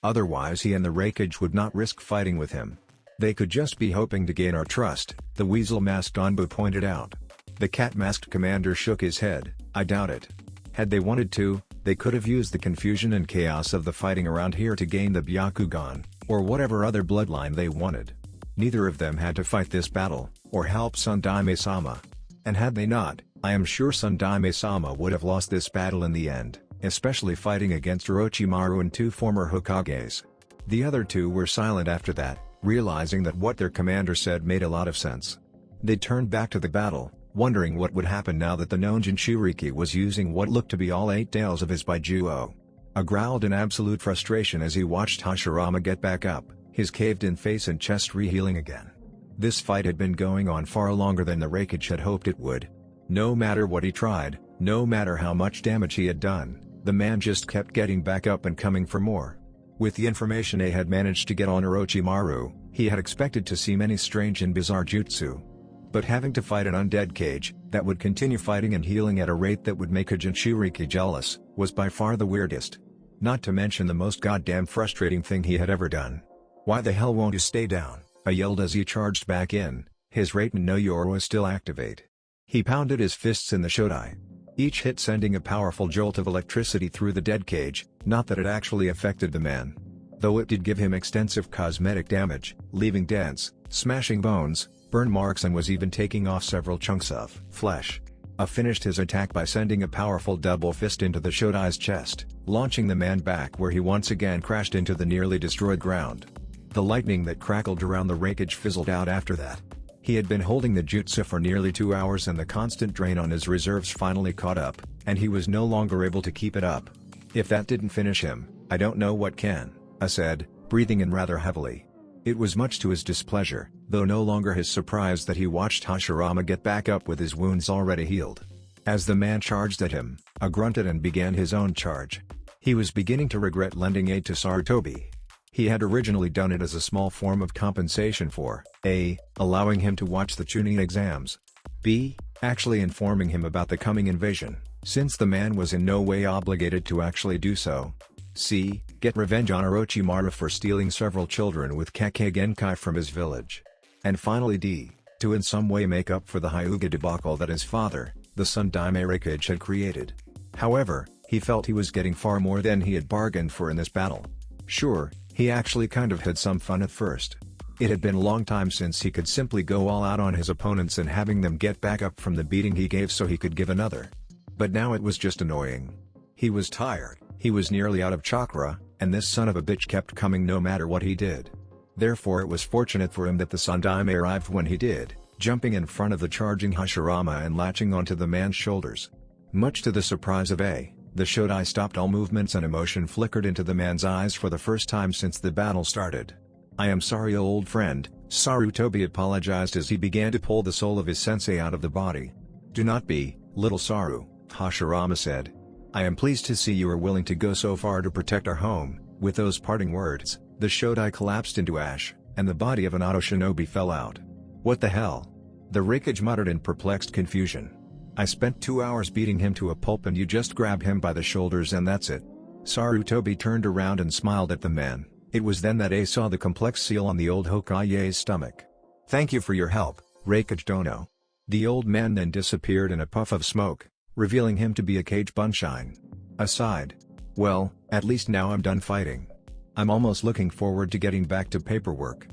Otherwise he and the Raikage would not risk fighting with him. They could just be hoping to gain our trust, the weasel-masked Anbu pointed out. The cat-masked commander shook his head. I doubt it. Had they wanted to, they could have used the confusion and chaos of the fighting around here to gain the Byakugan, or whatever other bloodline they wanted. Neither of them had to fight this battle, or help Sandaime-sama. And had they not, I am sure Sandaime-sama would have lost this battle in the end, especially fighting against Orochimaru and 2 former Hokages. The other 2 were silent after that, realizing that what their commander said made a lot of sense. They turned back to the battle, wondering what would happen now that the known Jinchuriki was using what looked to be all 8 tails of his Baijuo. A growled in absolute frustration as he watched Hashirama get back up, his caved-in face and chest re-healing again. This fight had been going on far longer than the Raikage had hoped it would. No matter what he tried, no matter how much damage he had done, the man just kept getting back up and coming for more. With the information he had managed to get on Orochimaru, he had expected to see many strange and bizarre jutsu. But having to fight an undead cage, that would continue fighting and healing at a rate that would make a Jinchuriki jealous, was by far the weirdest. Not to mention the most goddamn frustrating thing he had ever done. Why the hell won't you stay down? I yelled as he charged back in, his Raiten no Yoro still activate. He pounded his fists in the shodai. Each hit sending a powerful jolt of electricity through the dead cage, not that it actually affected the man. Though it did give him extensive cosmetic damage, leaving dents, smashing bones, burn marks and was even taking off several chunks of flesh. Finished his attack by sending a powerful double fist into the shodai's chest, launching the man back where he once again crashed into the nearly destroyed ground. The lightning that crackled around the Raikage fizzled out after that. He had been holding the jutsu for nearly 2 hours and the constant drain on his reserves finally caught up, and he was no longer able to keep it up. If that didn't finish him, I don't know what can, I said, breathing in rather heavily. It was much to his displeasure, though no longer his surprise, that he watched Hashirama get back up with his wounds already healed. As the man charged at him, grunted and began his own charge. He was beginning to regret lending aid to Sarutobi. He had originally done it as a small form of compensation for A. allowing him to watch the Chunin exams, B. actually informing him about the coming invasion, since the man was in no way obligated to actually do so, C. get revenge on Orochimaru for stealing several children with Kake Genkai from his village, and finally D. to in some way make up for the Hyuga debacle that his father, the Sun Daime Raikage, had created. However, he felt he was getting far more than he had bargained for in this battle. Sure, he actually kind of had some fun at first. It had been a long time since he could simply go all out on his opponents and having them get back up from the beating he gave so he could give another. But now it was just annoying. He was tired, he was nearly out of chakra, and this son of a bitch kept coming no matter what he did. Therefore it was fortunate for him that the Sun Daime arrived when he did, jumping in front of the charging Hashirama and latching onto the man's shoulders. Much to the surprise of A, the Shodai stopped all movements and emotion flickered into the man's eyes for the first time since the battle started. "I am sorry, old friend," Sarutobi apologized as he began to pull the soul of his sensei out of the body. "Do not be, little Saru," Hashirama said. "I am pleased to see you are willing to go so far to protect our home." With those parting words, the Shodai collapsed into ash, and the body of an auto shinobi fell out. "What the hell?" the Raikage muttered in perplexed confusion. "I spent 2 hours beating him to a pulp and you just grab him by the shoulders and that's it." Sarutobi turned around and smiled at the man. It was then that A saw the complex seal on the old Hokage's stomach. "Thank you for your help, Raikage Dono." The old man then disappeared in a puff of smoke, revealing him to be a Kage Bunshine. Aside. "Well, at least now I'm done fighting. I'm almost looking forward to getting back to paperwork."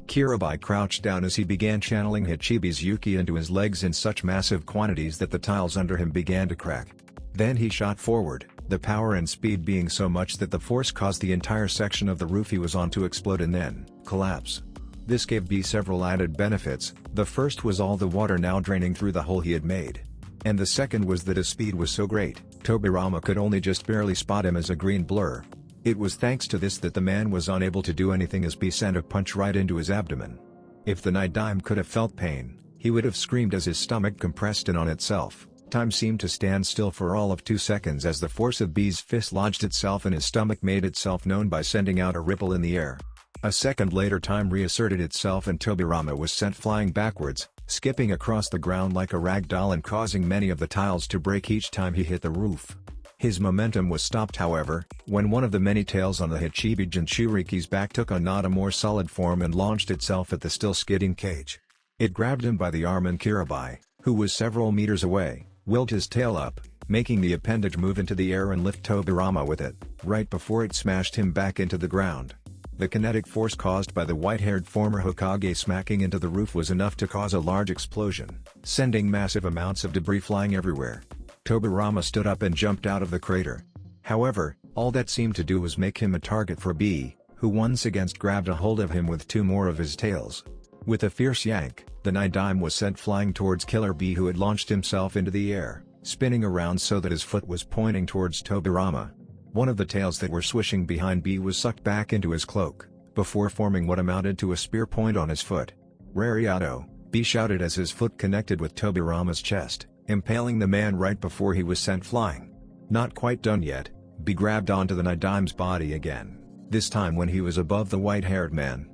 Kirabai crouched down as he began channeling Hachibi's Yuki into his legs in such massive quantities that the tiles under him began to crack. Then he shot forward, the power and speed being so much that the force caused the entire section of the roof he was on to explode and then collapse. This gave B several added benefits. The first was all the water now draining through the hole he had made. And the second was that his speed was so great, Tobirama could only just barely spot him as a green blur. It was thanks to this that the man was unable to do anything as B sent a punch right into his abdomen. If the Nidaime could have felt pain, he would have screamed as his stomach compressed in on itself. Time seemed to stand still for all of 2 seconds as the force of B's fist lodged itself in his stomach made itself known by sending out a ripple in the air. A second later time reasserted itself and Tobirama was sent flying backwards, skipping across the ground like a rag doll and causing many of the tiles to break each time he hit the roof. His momentum was stopped however, when one of the many tails on the Hachibi Jinchuriki's back took on not a more solid form and launched itself at the still skidding cage. It grabbed him by the arm and Kirabai, who was several meters away, willed his tail up, making the appendage move into the air and lift Tobirama with it, right before it smashed him back into the ground. The kinetic force caused by the white-haired former Hokage smacking into the roof was enough to cause a large explosion, sending massive amounts of debris flying everywhere. Tobirama stood up and jumped out of the crater. However, all that seemed to do was make him a target for B, who once again grabbed a hold of him with 2 more of his tails. With a fierce yank, the Nidaime was sent flying towards Killer B, who had launched himself into the air, spinning around so that his foot was pointing towards Tobirama. One of the tails that were swishing behind B was sucked back into his cloak, before forming what amounted to a spear point on his foot. "Rariato," B shouted as his foot connected with Tobirama's chest, impaling the man right before he was sent flying. Not quite done yet, B grabbed onto the Nidaime's body again, this time when he was above the white-haired man.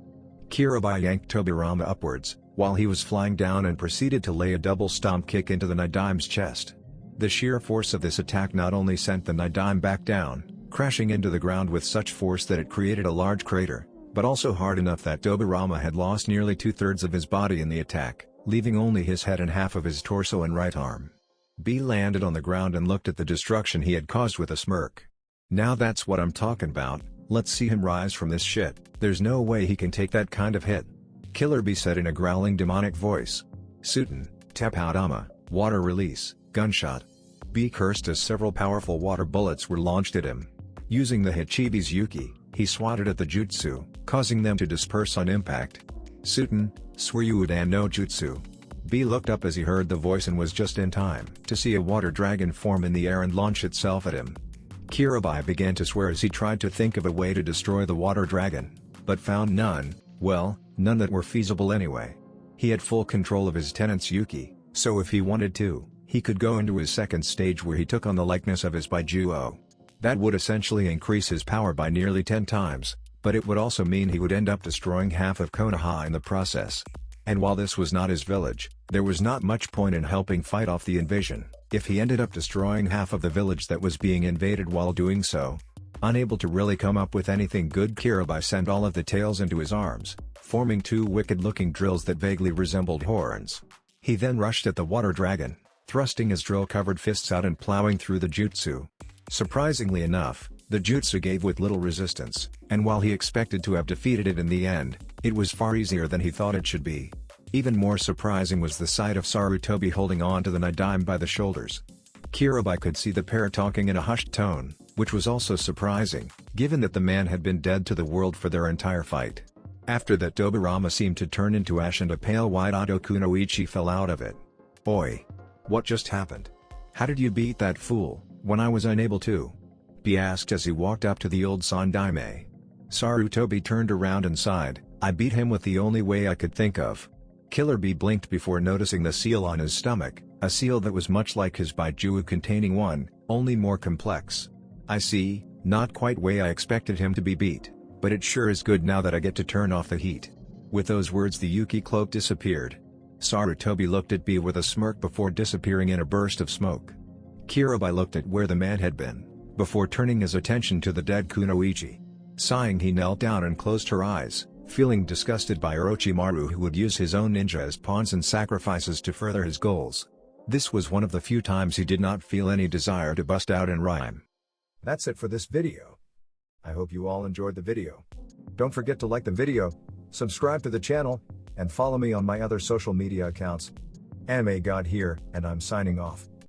Kirabai yanked Tobirama upwards, while he was flying down and proceeded to lay a double stomp kick into the Nidaime's chest. The sheer force of this attack not only sent the Nidaime back down, crashing into the ground with such force that it created a large crater, but also hard enough that Tobirama had lost nearly 2/3 of his body in the attack, leaving only his head and half of his torso and right arm. B landed on the ground and looked at the destruction he had caused with a smirk. "Now that's what I'm talking about, let's see him rise from this shit, there's no way he can take that kind of hit." Killer B said in a growling demonic voice. "Sutin, Tapoudama, water release, gunshot." B cursed as several powerful water bullets were launched at him. Using the Hachibi's Yuki, he swatted at the jutsu, causing them to disperse on impact. "Sutin, Suryudan no jutsu." B looked up as he heard the voice and was just in time to see a water dragon form in the air and launch itself at him. Kirabai began to swear as he tried to think of a way to destroy the water dragon, but found none, well, none that were feasible anyway. He had full control of his tenant's Yuki, so if he wanted to, he could go into his second stage where he took on the likeness of his Baijuo. That would essentially increase his power by nearly 10 times, but it would also mean he would end up destroying half of Konoha in the process. And while this was not his village, there was not much point in helping fight off the invasion, if he ended up destroying half of the village that was being invaded while doing so. Unable to really come up with anything good, Shinobi sent all of the tails into his arms, forming two wicked-looking drills that vaguely resembled horns. He then rushed at the water dragon, thrusting his drill-covered fists out and plowing through the jutsu. Surprisingly enough, the jutsu gave with little resistance, and while he expected to have defeated it in the end, it was far easier than he thought it should be. Even more surprising was the sight of Sarutobi holding on to the Nidaime by the shoulders. Shinobi could see the pair talking in a hushed tone, which was also surprising, given that the man had been dead to the world for their entire fight. After that, Doburama seemed to turn into ash and a pale white Otokunoichi fell out of it. "Oi! What just happened? How did you beat that fool, when I was unable to?" he asked as he walked up to the old Sandaime. Sarutobi turned around and sighed, "I beat him with the only way I could think of." Killer Bee blinked before noticing the seal on his stomach, a seal that was much like his Baijiu containing one, only more complex. "I see, not quite way I expected him to be beat, but it sure is good now that I get to turn off the heat." With those words, the Yuki cloak disappeared. Sarutobi looked at Bee with a smirk before disappearing in a burst of smoke. Shinobi looked at where the man had been, before turning his attention to the dead Kunoichi. Sighing, he knelt down and closed her eyes, feeling disgusted by Orochimaru, who would use his own ninja as pawns and sacrifices to further his goals. This was one of the few times he did not feel any desire to bust out and rhyme. That's it for this video. I hope you all enjoyed the video. Don't forget to like the video, subscribe to the channel, and follow me on my other social media accounts. Anime God here, and I'm signing off.